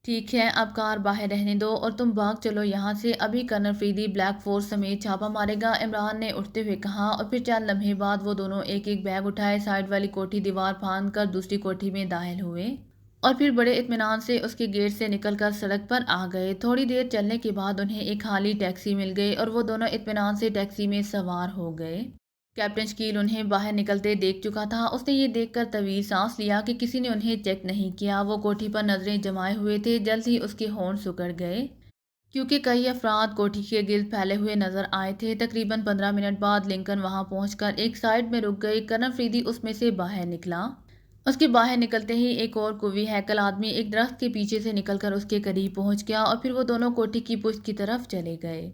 ٹھیک ہے، اب کار باہر رہنے دو اور تم بھاگ چلو یہاں سے، ابھی کنر فریدی بلیک فورس سمیت چھاپا مارے گا، عمران نے اٹھتے ہوئے کہا۔ اور پھر چند لمحے بعد وہ دونوں ایک ایک بیگ اٹھائے سائیڈ والی کوٹھی دیوار پھاند کر دوسری کوٹھی میں داخل ہوئے اور پھر بڑے اطمینان سے اس کے گیٹ سے نکل کر سڑک پر آ گئے۔ تھوڑی دیر چلنے کے بعد انہیں ایک خالی ٹیکسی مل گئی اور وہ دونوں اطمینان سے ٹیکسی میں سوار ہو گئے۔ کیپٹن شکیل انہیں باہر نکلتے دیکھ چکا تھا، اس نے یہ دیکھ کر طویل سانس لیا کہ کسی نے انہیں چیک نہیں کیا، وہ کوٹھی پر نظریں جمائے ہوئے تھے۔ جلد ہی اس کے ہونٹ سکڑ گئے کیونکہ کئی افراد کوٹھی کے گرد پھیلے ہوئے نظر آئے تھے۔ تقریباً 15 منٹ بعد لنکن وہاں پہنچ کر ایک سائیڈ میں رک گئی، کنر فریدی اس میں سے باہر نکلا۔ اس کے باہر نکلتے ہی ایک اور قوی ہیکل آدمی ایک درخت کے پیچھے سے نکل کر اس کے قریب پہنچ گیا اور پھر وہ دونوں کوٹھی کی پشت کی طرف چلے گئے۔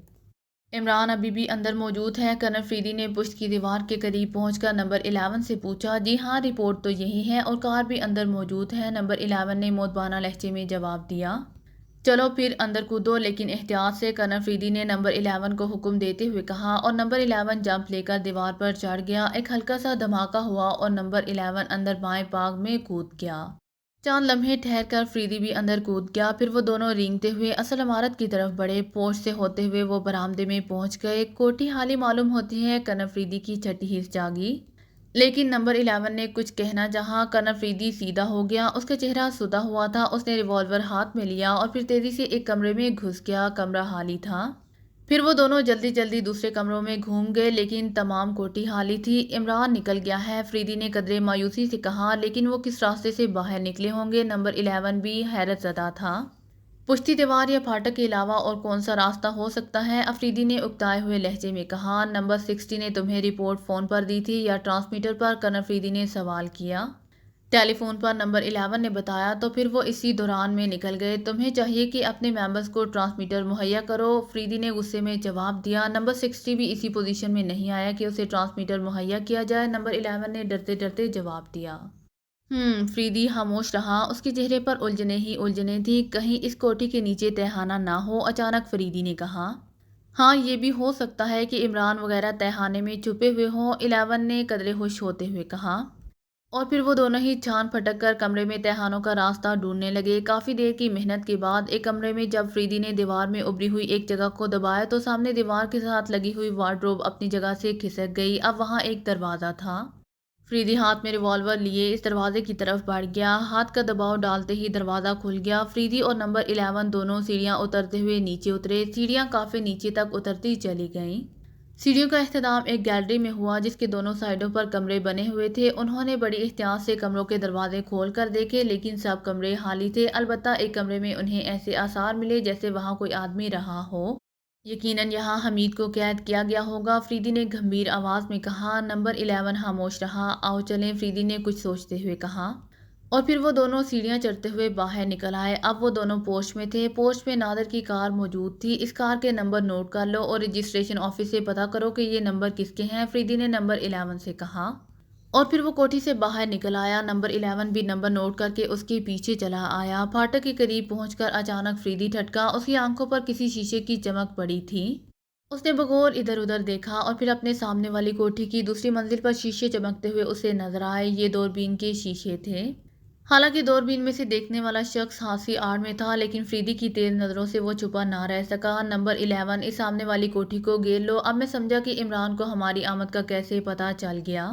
عمران ابھی بھی اندر موجود ہے، کنر فریدی نے پشت کی دیوار کے قریب پہنچ کر نمبر 11 سے پوچھا۔ جی ہاں، رپورٹ تو یہی ہے اور کار بھی اندر موجود ہے، نمبر 11 نے مؤدبانہ لہجے میں جواب دیا۔ چلو پھر اندر کودو لیکن احتیاط سے، کنر فریدی نے نمبر 11 کو حکم دیتے ہوئے کہا اور نمبر 11 جمپ لے کر دیوار پر چڑھ گیا۔ ایک ہلکا سا دھماکہ ہوا اور نمبر 11 اندر بائیں پاگ میں کود گیا۔ چند لمحے ٹھہر کر فریدی بھی اندر کود گیا، پھر وہ دونوں رینگتے ہوئے اصل عمارت کی طرف بڑھے۔ پورچ سے ہوتے ہوئے وہ برآمدے میں پہنچ گئے۔ کوٹھی حالی معلوم ہوتی ہے، کرنل فریدی کی چھٹی حس جاگی، لیکن نمبر 11 نے کچھ کہنا چاہا۔ کرنل فریدی سیدھا ہو گیا، اس کا چہرہ سودا ہوا تھا۔ اس نے ریوالور ہاتھ میں لیا اور پھر تیزی سے ایک کمرے میں گھس گیا۔ کمرہ خالی تھا۔ پھر وہ دونوں جلدی جلدی دوسرے کمروں میں گھوم گئے، لیکن تمام کوٹھی خالی تھی۔ عمران نکل گیا ہے، فریدی نے قدرے مایوسی سے کہا، لیکن وہ کس راستے سے باہر نکلے ہوں گے؟ نمبر 11 بھی حیرت زدہ تھا۔ پشتی دیوار یا پھاٹک کے علاوہ اور کون سا راستہ ہو سکتا ہے؟ افریدی نے اکتائے ہوئے لہجے میں کہا۔ نمبر 60 نے تمہیں رپورٹ فون پر دی تھی یا ٹرانسمیٹر پر؟ کرنل فریدی نے سوال کیا۔ ٹیلی فون پر، نمبر 11 نے بتایا۔ تو پھر وہ اسی دوران میں نکل گئے۔ تمہیں چاہیے کہ اپنے ممبرز کو ٹرانسمیٹر مہیا کرو، فریدی نے غصے میں جواب دیا۔ نمبر 60 بھی اسی پوزیشن میں نہیں آیا کہ اسے ٹرانسمیٹر مہیا کیا جائے، نمبر 11 نے ڈرتے ڈرتے جواب دیا۔ فریدی خاموش رہا، اس کے چہرے پر الجھنیں ہی الجھنیں تھیں۔ کہیں اس کوٹھی کے نیچے تہخانہ نہ ہو؟ اچانک فریدی نے کہا۔ ہاں، یہ بھی ہو سکتا ہے کہ عمران وغیرہ تہخانے میں چھپے ہوئے ہوں، 11 نے قدرے خوش ہوتے ہوئے کہا۔ اور پھر وہ دونوں ہی چھان پھٹک کر کمرے میں تہخانوں کا راستہ ڈھونڈنے لگے۔ کافی دیر کی محنت کے بعد ایک کمرے میں جب فریدی نے دیوار میں ابری ہوئی ایک جگہ کو دبایا تو سامنے دیوار کے ساتھ لگی ہوئی وارڈروب اپنی جگہ سے کھسک گئی۔ اب وہاں ایک دروازہ تھا۔ فریدی ہاتھ میں ریوالور لیے اس دروازے کی طرف بڑھ گیا۔ ہاتھ کا دباؤ ڈالتے ہی دروازہ کھل گیا۔ فریدی اور نمبر 11 دونوں سیڑھیاں اترتے ہوئے نیچے اترے۔ سیڑھیاں کافی نیچے تک اترتی چلی گئیں۔ سیڑھیوں کا اختتام ایک گیلری میں ہوا جس کے دونوں سائڈوں پر کمرے بنے ہوئے تھے۔ انہوں نے بڑی احتیاط سے کمروں کے دروازے کھول کر دیکھے، لیکن سب کمرے خالی تھے۔ البتہ ایک کمرے میں انہیں ایسے آثار ملے جیسے وہاں کوئی آدمی رہا ہو۔ یقیناً یہاں حمید کو قید کیا گیا ہوگا، فریدی نے گمبھیر آواز میں کہا۔ نمبر 11 خاموش رہا۔ آؤ چلیں، فریدی نے کچھ سوچتے ہوئے کہا۔ اور پھر وہ دونوں سیڑھیاں چڑھتے ہوئے باہر نکل آئے۔ اب وہ دونوں پورچ میں تھے۔ پورچ میں نادر کی کار موجود تھی۔ اس کار کے نمبر نوٹ کر لو اور رجسٹریشن آفس سے پتہ کرو کہ یہ نمبر کس کے ہیں، فریدی نے نمبر 11 سے کہا۔ اور پھر وہ کوٹھی سے باہر نکل آیا۔ نمبر 11 بھی نمبر نوٹ کر کے اس کے پیچھے چلا آیا۔ پھاٹک کے قریب پہنچ کر اچانک فریدی ٹھٹکا۔ اس کی آنکھوں پر کسی شیشے کی چمک پڑی تھی۔ اس نے بغور ادھر ادھر دیکھا اور پھر اپنے سامنے والی کوٹھی کی دوسری منزل پر شیشے چمکتے ہوئے اسے نظر آئے۔ یہ دوربین کے شیشے تھے۔ حالانکہ دوربین میں سے دیکھنے والا شخص ہانسی آڑ میں تھا، لیکن فریدی کی تیز نظروں سے وہ چھپا نہ رہ سکا۔ نمبر 11 اس سامنے والی کوٹھی کو گھیر لو۔ اب میں سمجھا کہ عمران کو ہماری آمد کا کیسے پتہ چل گیا،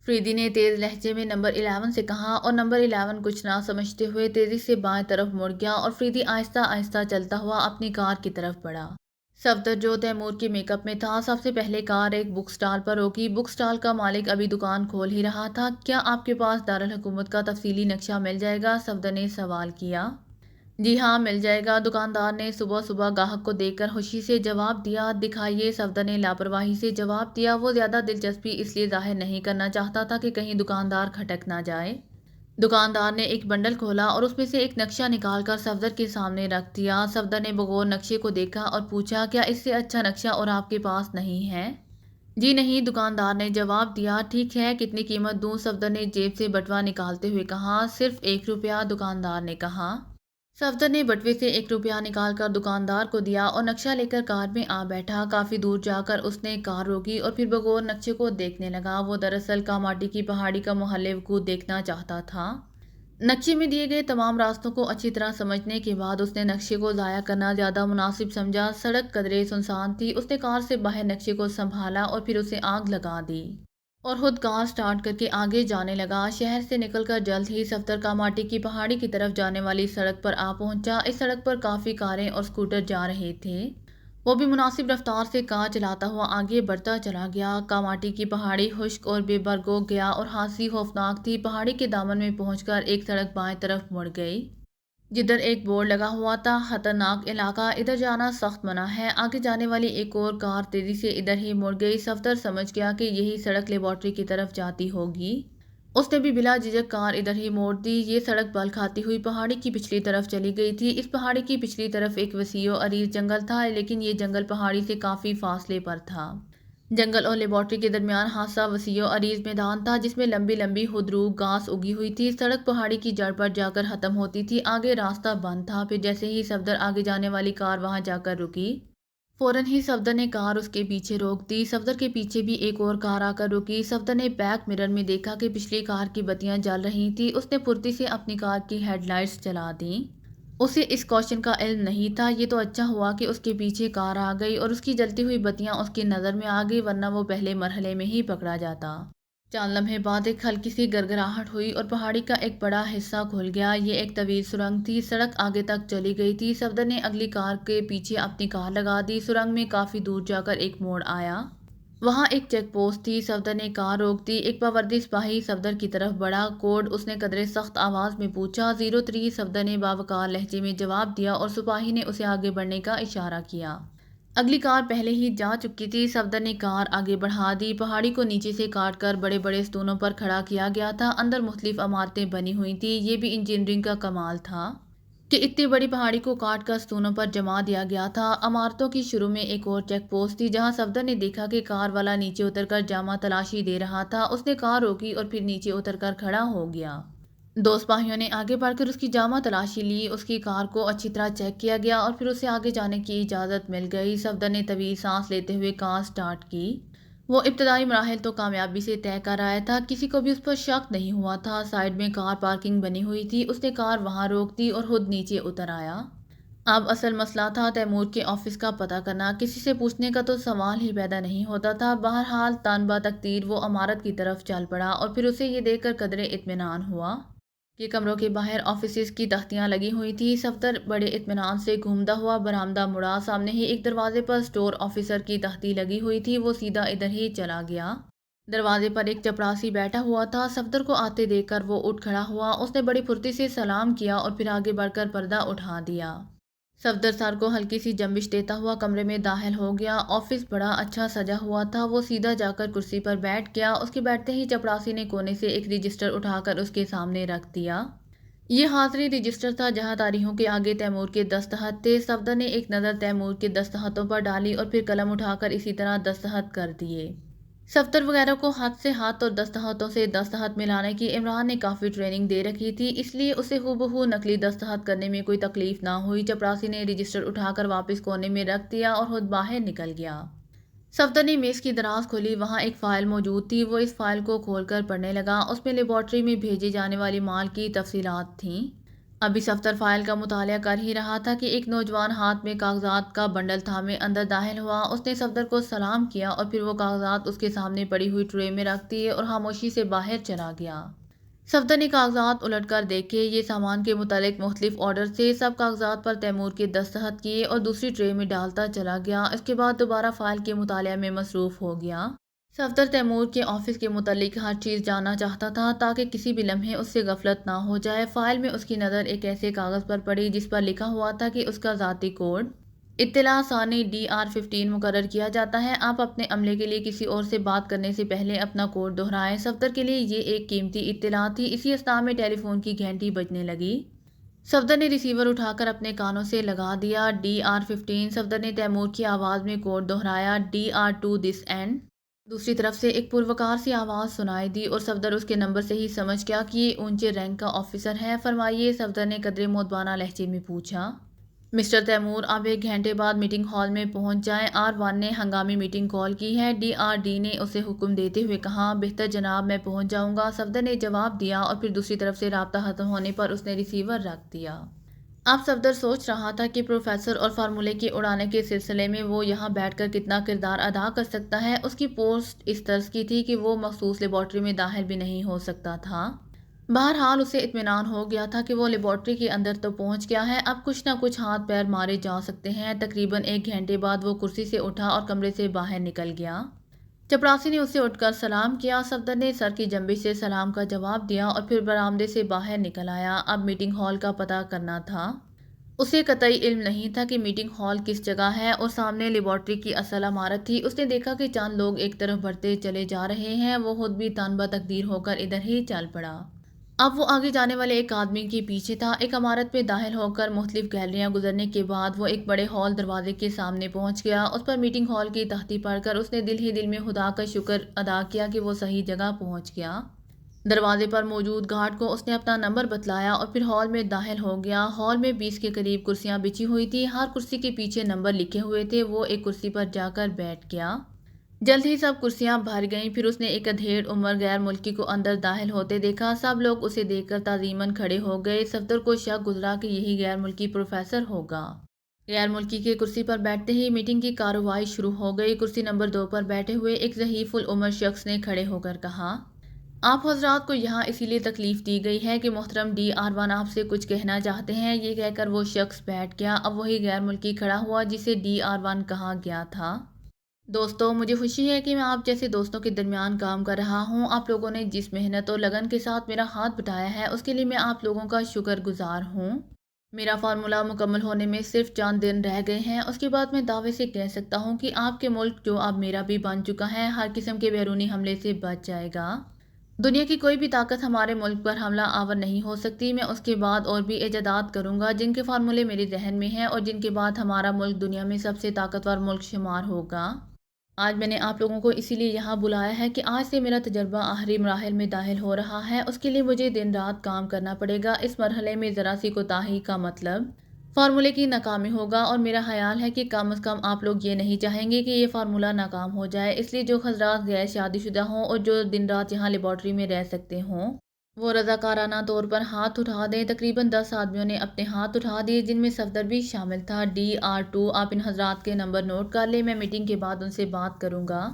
فریدی نے تیز لہجے میں نمبر 11 سے کہا۔ اور نمبر 11 کچھ نہ سمجھتے ہوئے تیزی سے بائیں طرف مڑ گیا اور فریدی آہستہ آہستہ چلتا ہوا اپنی کار کی طرف بڑھا۔ صفدر جو تیمور کے میک اپ میں تھا، سب سے پہلے کار ایک بک سٹال پر روکی۔ بک سٹال کا مالک ابھی دکان کھول ہی رہا تھا۔ کیا آپ کے پاس دارالحکومت کا تفصیلی نقشہ مل جائے گا؟ صفدر نے سوال کیا۔ جی ہاں، مل جائے گا، دکاندار نے صبح صبح گاہک کو دیکھ کر خوشی سے جواب دیا۔ دکھائیے، صفدر نے لاپرواہی سے جواب دیا۔ وہ زیادہ دلچسپی اس لیے ظاہر نہیں کرنا چاہتا تھا کہ کہیں دکاندار کھٹک نہ جائے۔ دکاندار نے ایک بنڈل کھولا اور اس میں سے ایک نقشہ نکال کر صفدر کے سامنے رکھ دیا۔ صفدر نے بغور نقشے کو دیکھا اور پوچھا، کیا اس سے اچھا نقشہ اور آپ کے پاس نہیں ہے؟ جی نہیں، دکاندار نے جواب دیا۔ ٹھیک ہے، کتنی قیمت دوں؟ صفدر نے جیب سے بٹوا نکالتے ہوئے کہا۔ صرف 1 روپیہ، دکاندار نے کہا۔ صفدر نے بٹوے سے 1 روپیہ نکال کر دکاندار کو دیا اور نقشہ لے کر کار میں آ بیٹھا۔ کافی دور جا کر اس نے کار روکی اور پھر بغور نقشے کو دیکھنے لگا۔ وہ دراصل کاماٹی کی پہاڑی کا محل وقوع دیکھنا چاہتا تھا۔ نقشے میں دیے گئے تمام راستوں کو اچھی طرح سمجھنے کے بعد اس نے نقشے کو ضائع کرنا زیادہ مناسب سمجھا۔ سڑک قدرے سنسان تھی۔ اس نے کار سے باہر نقشے کو سنبھالا اور پھر اسے آگ لگا دی اور خود کار سٹارٹ کر کے آگے جانے لگا۔ شہر سے نکل کر جلد ہی صفدر کاماٹی کی پہاڑی کی طرف جانے والی سڑک پر آ پہنچا۔ اس سڑک پر کافی کاریں اور سکوٹر جا رہے تھے۔ وہ بھی مناسب رفتار سے کار چلاتا ہوا آگے بڑھتا چلا گیا۔ کاماٹی کی پہاڑی خشک اور بے برگ ہو گیا اور خاصی خوفناک تھی۔ پہاڑی کے دامن میں پہنچ کر ایک سڑک بائیں طرف مڑ گئی، جدھر ایک بورڈ لگا ہوا تھا، خطرناک علاقہ، ادھر جانا سخت منع ہے۔ آگے جانے والی ایک اور کار تیزی سے ادھر ہی مڑ گئی۔ صفدر سمجھ گیا کہ یہی سڑک لیبارٹری کی طرف جاتی ہوگی۔ اس نے بھی بلا جھجک کار ادھر ہی موڑ دی۔ یہ سڑک بل کھاتی ہوئی پہاڑی کی پچھلی طرف چلی گئی تھی۔ اس پہاڑی کی پچھلی طرف ایک وسیع و عریض جنگل تھا، لیکن یہ جنگل پہاڑی سے کافی فاصلے پر تھا۔ جنگل اور لیبارٹری کے درمیان خاصا وسیع و عریض میدان تھا جس میں لمبی لمبی خودروگ گھاس اگی ہوئی تھی۔ سڑک پہاڑی کی جڑ پر جا کر ختم ہوتی تھی۔ آگے راستہ بند تھا۔ پھر جیسے ہی صفدر آگے جانے والی کار وہاں جا کر رکی، فوراً ہی صفدر نے کار اس کے پیچھے روک دی۔ صفدر کے پیچھے بھی ایک اور کار آ کر رکی۔ صفدر نے بیک مرر میں دیکھا کہ پچھلی کار کی بتیاں جل رہی تھیں۔ اس نے پھرتی سے اپنی کار کی ہیڈ لائٹس جلا دیں۔ اسے اس کوشچن کا علم نہیں تھا۔ یہ تو اچھا ہوا کہ اس کے پیچھے کار آ گئی اور اس کی جلتی ہوئی بتیاں اس کی نظر میں آ گئی، ورنہ وہ پہلے مرحلے میں ہی پکڑا جاتا۔ چند لمحے بعد ایک ہلکی سی گڑگڑاہٹ ہوئی اور پہاڑی کا ایک بڑا حصہ کھل گیا۔ یہ ایک طویل سرنگ تھی۔ سڑک آگے تک چلی گئی تھی۔ صفدر نے اگلی کار کے پیچھے اپنی کار لگا دی۔ سرنگ میں کافی دور جا کر ایک موڑ آیا۔ وہاں ایک چیک پوسٹ تھی۔ صفدر نے کار روک دی۔ ایک باوردی سپاہی صفدر کی طرف بڑھا۔ کوڈ؟ اس نے قدرے سخت آواز میں پوچھا۔ 03۔ صفدر نے باوقار لہجے میں جواب دیا اور سپاہی نے اسے آگے بڑھنے کا اشارہ کیا۔ اگلی کار پہلے ہی جا چکی تھی۔ صفدر نے کار آگے بڑھا دی۔ پہاڑی کو نیچے سے کاٹ کر بڑے بڑے ستونوں پر کھڑا کیا گیا تھا۔ اندر مختلف عمارتیں بنی ہوئی تھیں۔ یہ بھی انجینئرنگ کا کمال تھا کہ اتنی بڑی پہاڑی کو کاٹ کر ستونوں پر جما دیا گیا تھا۔ عمارتوں کی شروع میں ایک اور چیک پوسٹ تھی، جہاں صفدر نے دیکھا کہ کار والا نیچے اتر کر جامہ تلاشی دے رہا تھا۔ اس نے کار روکی اور پھر نیچے اتر کر کھڑا ہو گیا۔ دو سپاہیوں نے آگے بڑھ کر اس کی جامہ تلاشی لی۔ اس کی کار کو اچھی طرح چیک کیا گیا اور پھر اسے آگے جانے کی اجازت مل گئی۔ صفدر نے طویل سانس لیتے ہوئے کار سٹارٹ کی۔ وہ ابتدائی مراحل تو کامیابی سے طے کر آیا تھا۔ کسی کو بھی اس پر شک نہیں ہوا تھا۔ سائیڈ میں کار پارکنگ بنی ہوئی تھی۔ اس نے کار وہاں روک دی اور خود نیچے اتر آیا۔ اب اصل مسئلہ تھا تیمور کے آفس کا پتہ کرنا۔ کسی سے پوچھنے کا تو سوال ہی پیدا نہیں ہوتا تھا۔ بہرحال تن بہ تقدیر وہ عمارت کی طرف چل پڑا اور پھر اسے یہ دیکھ کر قدرے اطمینان ہوا کہ کمروں کے باہر آفیسز کی تختیاں لگی ہوئی تھیں۔ صفدر بڑے اطمینان سے گھومتا ہوا برآمدہ مڑا۔ سامنے ہی ایک دروازے پر اسٹور آفیسر کی تختی لگی ہوئی تھی۔ وہ سیدھا ادھر ہی چلا گیا۔ دروازے پر ایک چپراسی بیٹھا ہوا تھا۔ صفدر کو آتے دیکھ کر وہ اٹھ کھڑا ہوا۔ اس نے بڑی پھرتی سے سلام کیا اور پھر آگے بڑھ کر پردہ اٹھا دیا۔ صفدر سر کو ہلکی سی جنبش دیتا ہوا کمرے میں داخل ہو گیا۔ آفس بڑا اچھا سجا ہوا تھا۔ وہ سیدھا جا کر کرسی پر بیٹھ گیا۔ اس کے بیٹھتے ہی چپراسی نے کونے سے ایک رجسٹر اٹھا کر اس کے سامنے رکھ دیا۔ یہ حاضری رجسٹر تھا، جہاں تاریخوں کے آگے تیمور کے دستخط تھے۔ صفدر نے ایک نظر تیمور کے دستخطوں پر ڈالی اور پھر قلم اٹھا کر اسی طرح دستخط کر دیے۔ صفدر وغیرہ کو ہاتھ سے ہاتھ اور دستخطوں سے دستخط ملانے کی عمران نے کافی ٹریننگ دے رکھی تھی، اس لیے اسے ہو بہو نقلی دستخط کرنے میں کوئی تکلیف نہ ہوئی۔ چپراسی نے رجسٹر اٹھا کر واپس کونے میں رکھ دیا اور خود باہر نکل گیا۔ صفدر نے میز کی دراز کھولی۔ وہاں ایک فائل موجود تھی۔ وہ اس فائل کو کھول کر پڑھنے لگا۔ اس میں لیبارٹری میں بھیجے جانے والے مال کی تفصیلات تھیں۔ ابھی صفدر فائل کا مطالعہ کر ہی رہا تھا کہ ایک نوجوان ہاتھ میں کاغذات کا بنڈل تھامے اندر داخل ہوا۔ اس نے صفدر کو سلام کیا اور پھر وہ کاغذات اس کے سامنے پڑی ہوئی ٹرے میں رکھ دیے اور خاموشی سے باہر چلا گیا۔ صفدر نے کاغذات الٹ کر دیکھے۔ یہ سامان کے متعلق مختلف آرڈر تھے۔ سب کاغذات پر تیمور کے دستخط کیے اور دوسری ٹرے میں ڈالتا چلا گیا۔ اس کے بعد دوبارہ فائل کے مطالعہ میں مصروف ہو گیا۔ صفدر تیمور کے آفس کے متعلق ہر چیز جاننا چاہتا تھا تاکہ کسی بھی لمحے اس سے غفلت نہ ہو جائے۔ فائل میں اس کی نظر ایک ایسے کاغذ پر پڑی جس پر لکھا ہوا تھا کہ اس کا ذاتی کوڈ اطلاع ثانی DR15 مقرر کیا جاتا ہے۔ آپ اپنے عملے کے لیے کسی اور سے بات کرنے سے پہلے اپنا کوڈ دہرائیں۔ صفدر کے لیے یہ ایک قیمتی اطلاع تھی۔ اسی اثناء میں ٹیلی فون کی گھنٹی بجنے لگی۔ صفدر نے ریسیور اٹھا کر اپنے کانوں سے لگا دیا۔ DR15۔ صفدر نے تیمور کی آواز میں کوڈ دہرایا۔ DR2 this and. دوسری طرف سے ایک پروقار سی آواز سنائی دی اور صفدر اس کے نمبر سے ہی سمجھ گیا کہ یہ اونچے رینک کا آفیسر ہے۔ فرمائیے، صفدر نے قدرے مؤدبانہ لہجے میں پوچھا۔ مسٹر تیمور، آپ 1 گھنٹے بعد میٹنگ ہال میں پہنچ جائیں۔ R1 نے ہنگامی میٹنگ کال کی ہے۔ DRD نے اسے حکم دیتے ہوئے کہا۔ بہتر جناب، میں پہنچ جاؤں گا، صفدر نے جواب دیا اور پھر دوسری طرف سے رابطہ ختم ہونے پر اس نے ریسیور رکھ دیا۔ اب صفدر سوچ رہا تھا کہ پروفیسر اور فارمولے کی اڑانے کے سلسلے میں وہ یہاں بیٹھ کر کتنا کردار ادا کر سکتا ہے۔ اس کی پوسٹ اس طرز کی تھی کہ وہ مخصوص لیبارٹری میں داخل بھی نہیں ہو سکتا تھا۔ بہرحال اسے اطمینان ہو گیا تھا کہ وہ لیبارٹری کے اندر تو پہنچ گیا ہے، اب کچھ نہ کچھ ہاتھ پیر مارے جا سکتے ہیں۔ تقریباً 1 گھنٹے بعد وہ کرسی سے اٹھا اور کمرے سے باہر نکل گیا۔ چپراسی نے اسے اٹھ کر سلام کیا۔ صفدر نے سر کی جنبش سے سلام کا جواب دیا اور پھر برآمدے سے باہر نکل آیا۔ اب میٹنگ ہال کا پتہ کرنا تھا۔ اسے قطعی علم نہیں تھا کہ میٹنگ ہال کس جگہ ہے اور سامنے لیبارٹری کی اصل عمارت تھی۔ اس نے دیکھا کہ چند لوگ ایک طرف بڑھتے چلے جا رہے ہیں۔ وہ خود بھی تن بہ تقدیر ہو کر ادھر ہی چل پڑا۔ اب وہ آگے جانے والے ایک آدمی کے پیچھے تھا۔ ایک عمارت میں داخل ہو کر مختلف گیلریاں گزرنے کے بعد وہ ایک بڑے ہال دروازے کے سامنے پہنچ گیا۔ اس پر میٹنگ ہال کی تختی پڑھ کر اس نے دل ہی دل میں خدا کا شکر ادا کیا کہ وہ صحیح جگہ پہنچ گیا۔ دروازے پر موجود گارڈ کو اس نے اپنا نمبر بتلایا اور پھر ہال میں داخل ہو گیا۔ ہال میں 20 کے قریب کرسیاں بچھی ہوئی تھی، ہر کرسی کے پیچھے نمبر لکھے ہوئے تھے۔ وہ ایک کرسی پر جا کر بیٹھ گیا۔ جلد ہی سب کرسیاں بھر گئیں۔ پھر اس نے ایک ادھیڑ عمر غیر ملکی کو اندر داخل ہوتے دیکھا۔ سب لوگ اسے دیکھ کر تعظیماً کھڑے ہو گئے۔ صفدر کو شک گزرا کہ یہی غیر ملکی پروفیسر ہوگا۔ غیر ملکی کے کرسی پر بیٹھتے ہی میٹنگ کی کارروائی شروع ہو گئی۔ کرسی نمبر 2 پر بیٹھے ہوئے ایک ضعیف العمر شخص نے کھڑے ہو کر کہا، آپ حضرات کو یہاں اسی لیے تکلیف دی گئی ہے کہ محترم DR1 آپ سے کچھ کہنا چاہتے ہیں۔ یہ کہہ کر وہ شخص بیٹھ گیا۔ اب وہی غیر ملکی کھڑا ہوا جسے DR1 کہا گیا تھا۔ دوستو، مجھے خوشی ہے کہ میں آپ جیسے دوستوں کے درمیان کام کر رہا ہوں۔ آپ لوگوں نے جس محنت اور لگن کے ساتھ میرا ہاتھ بٹایا ہے اس کے لیے میں آپ لوگوں کا شکر گزار ہوں۔ میرا فارمولہ مکمل ہونے میں صرف چند دن رہ گئے ہیں۔ اس کے بعد میں دعوے سے کہہ سکتا ہوں کہ آپ کے ملک، جو اب میرا بھی بن چکا ہے، ہر قسم کے بیرونی حملے سے بچ جائے گا۔ دنیا کی کوئی بھی طاقت ہمارے ملک پر حملہ آور نہیں ہو سکتی۔ میں اس کے بعد اور بھی ایجادات کروں گا جن کے فارمولے میرے ذہن میں ہیں اور جن کے بعد ہمارا ملک دنیا میں سب سے طاقتور ملک شمار ہوگا۔ آج میں نے آپ لوگوں کو اسی لیے یہاں بلایا ہے کہ آج سے میرا تجربہ آخری مراحل میں داخل ہو رہا ہے۔ اس کے لیے مجھے دن رات کام کرنا پڑے گا۔ اس مرحلے میں ذرا سی کوتاہی کا مطلب فارمولے کی ناکامی ہوگا، اور میرا خیال ہے کہ کم از کم آپ لوگ یہ نہیں چاہیں گے کہ یہ فارمولہ ناکام ہو جائے۔ اس لیے جو حضرات غیر شادی شدہ ہوں اور جو دن رات یہاں لیبارٹری میں رہ سکتے ہوں، وہ رضاکارانہ طور پر ہاتھ اٹھا دیں۔ تقریباً 10 آدمیوں نے اپنے ہاتھ اٹھا دیے، جن میں صفدر بھی شامل تھا۔ DR2، آپ ان حضرات کے نمبر نوٹ کر لیں، میں میٹنگ کے بعد ان سے بات کروں گا۔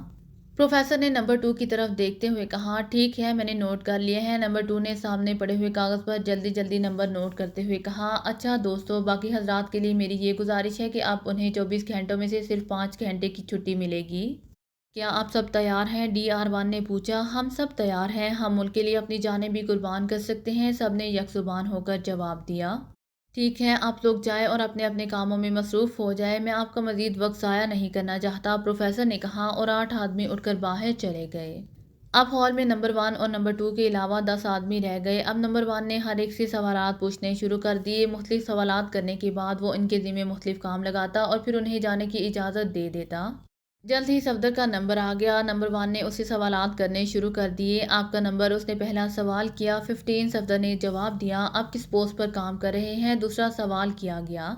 پروفیسر نے نمبر 2 کی طرف دیکھتے ہوئے کہا، ٹھیک ہے، میں نے نوٹ کر لیے ہیں۔ نمبر 2 نے سامنے پڑے ہوئے کاغذ پر جلدی جلدی نمبر نوٹ کرتے ہوئے کہا، اچھا دوستو، باقی حضرات کے لیے میری یہ گزارش ہے کہ آپ انہیں 24 گھنٹوں میں سے صرف 5 گھنٹے کی چھٹی ملے گی۔ کیا آپ سب تیار ہیں؟ DR1 نے پوچھا۔ ہم سب تیار ہیں، ہم ملک کے لیے اپنی جانیں بھی قربان کر سکتے ہیں، سب نے یک زبان ہو کر جواب دیا۔ ٹھیک ہے، آپ لوگ جائیں اور اپنے اپنے کاموں میں مصروف ہو جائیں، میں آپ کا مزید وقت ضائع نہیں کرنا چاہتا، پروفیسر نے کہا، اور 8 آدمی اٹھ کر باہر چلے گئے۔ اب ہال میں نمبر 1 اور نمبر 2 کے علاوہ 10 آدمی رہ گئے۔ اب نمبر 1 نے ہر ایک سے سوالات پوچھنے شروع کر دیے۔ مختلف سوالات کرنے کے بعد وہ ان کے ذمے مختلف کام لگاتا اور پھر انہیں جانے کی اجازت دے دیتا۔ جلد ہی صفدر کا نمبر آ گیا۔ نمبر 1 نے اسے سوالات کرنے شروع کر دیے۔ آپ کا نمبر، اس نے پہلا سوال کیا۔ 15، صفدر نے جواب دیا۔ آپ کس پوسٹ پر کام کر رہے ہیں؟ دوسرا سوال کیا گیا۔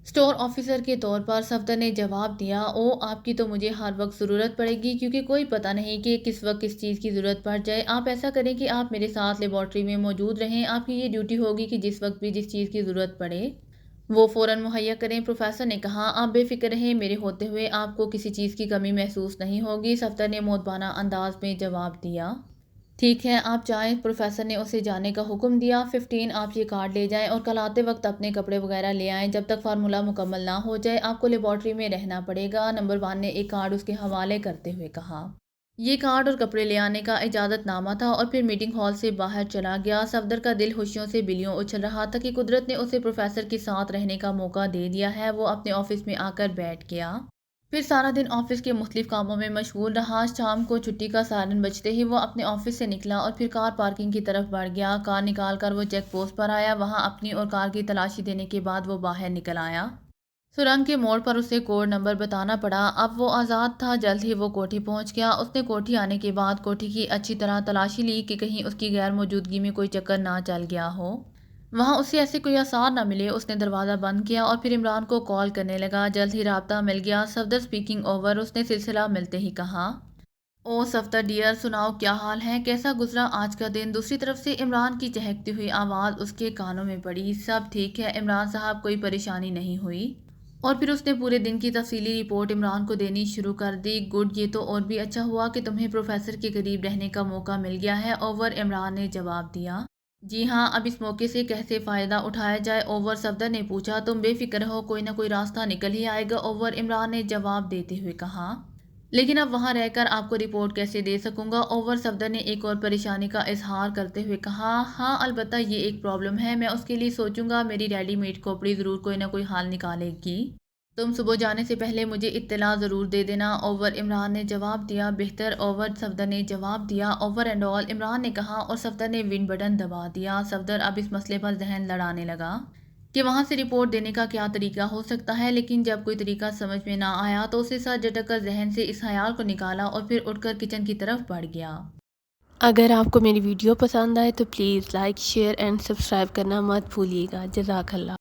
اسٹور آفیسر کے طور پر، صفدر نے جواب دیا۔ آپ کی تو مجھے ہر وقت ضرورت پڑے گی، کیونکہ کوئی پتہ نہیں کہ کس وقت کس چیز کی ضرورت پڑ جائے۔ آپ ایسا کریں کہ آپ میرے ساتھ لیبارٹری میں موجود رہیں۔ آپ کی یہ ڈیوٹی ہوگی کہ جس وقت بھی جس چیز کی ضرورت پڑے وہ فوراً مہیا کریں۔ پروفیسر نے کہا، آپ بے فکر رہیں، میرے ہوتے ہوئے آپ کو کسی چیز کی کمی محسوس نہیں ہوگی، صفدر نے مؤدبانہ انداز میں جواب دیا۔ ٹھیک ہے، آپ جائیں، پروفیسر نے اسے جانے کا حکم دیا۔ 15، آپ یہ کارڈ لے جائیں اور کل آتے وقت اپنے کپڑے وغیرہ لے آئیں۔ جب تک فارمولہ مکمل نہ ہو جائے آپ کو لیبارٹری میں رہنا پڑے گا۔ نمبر 1 نے ایک کارڈ اس کے حوالے کرتے ہوئے کہا۔ یہ کارڈ اور کپڑے لے آنے کا اجازت نامہ تھا، اور پھر میٹنگ ہال سے باہر چلا گیا۔ صفدر کا دل خوشیوں سے بلیوں اچھل رہا تھا کہ قدرت نے اسے پروفیسر کے ساتھ رہنے کا موقع دے دیا ہے۔ وہ اپنے آفس میں آ کر بیٹھ گیا۔ پھر سارا دن آفس کے مختلف کاموں میں مشغول رہا۔ شام کو چھٹی کا سائرن بجتے ہی وہ اپنے آفس سے نکلا اور پھر کار پارکنگ کی طرف بڑھ گیا۔ کار نکال کر وہ چیک پوسٹ پر آیا۔ وہاں اپنی اور کار کی تلاشی دینے کے بعد وہ باہر نکل آیا۔ سرنگ کے موڑ پر اسے کوڈ نمبر بتانا پڑا۔ اب وہ آزاد تھا۔ جلد ہی وہ کوٹھی پہنچ گیا۔ اس نے کوٹھی آنے کے بعد کوٹھی کی اچھی طرح تلاشی لی کہ کہیں اس کی غیر موجودگی میں کوئی چکر نہ چل گیا ہو۔ وہاں اسے ایسے کوئی آثار نہ ملے۔ اس نے دروازہ بند کیا اور پھر عمران کو کال کرنے لگا۔ جلد ہی رابطہ مل گیا۔ صفدر اسپیکنگ اوور، اس نے سلسلہ ملتے ہی کہا۔ صفدر ڈیئر، سناؤ کیا حال ہے؟ کیسا گزرا آج کا دن؟ دوسری طرف سے عمران کی چہکتی ہوئی آواز اس کے کانوں میں پڑی۔ سب ٹھیک ہے عمران صاحب، کوئی پریشانی نہیں ہوئی؟ اور پھر اس نے پورے دن کی تفصیلی رپورٹ عمران کو دینی شروع کر دی۔ گڈ، یہ تو اور بھی اچھا ہوا کہ تمہیں پروفیسر کے قریب رہنے کا موقع مل گیا ہے۔ اوور، عمران نے جواب دیا۔ جی ہاں، اب اس موقع سے کیسے فائدہ اٹھایا جائے؟ اوور، صفدر نے پوچھا۔ تم بے فکر ہو، کوئی نہ کوئی راستہ نکل ہی آئے گا۔ اوور، عمران نے جواب دیتے ہوئے کہا۔ لیکن اب وہاں رہ کر آپ کو رپورٹ کیسے دے سکوں گا؟ اوور، صفدر نے ایک اور پریشانی کا اظہار کرتے ہوئے کہا۔ ہاں البتہ یہ ایک پرابلم ہے، میں اس کے لیے سوچوں گا، میری ریڈی میڈ کھوپڑی ضرور کوئی نہ کوئی حل نکالے گی۔ تم صبح جانے سے پہلے مجھے اطلاع ضرور دے دینا۔ اوور، عمران نے جواب دیا۔ بہتر اوور، صفدر نے جواب دیا۔ اوور اینڈ آل، عمران نے کہا اور صفدر نے ون بٹن دبا دیا۔ صفدر اب اس مسئلے پر ذہن لڑانے لگا کہ وہاں سے رپورٹ دینے کا کیا طریقہ ہو سکتا ہے، لیکن جب کوئی طریقہ سمجھ میں نہ آیا تو اسے سر جھٹک کر ذہن سے اس خیال کو نکالا اور پھر اٹھ کر کچن کی طرف بڑھ گیا۔ اگر آپ کو میری ویڈیو پسند آئے تو please like share and subscribe کرنا مت بھولیے گا۔ جزاک اللہ۔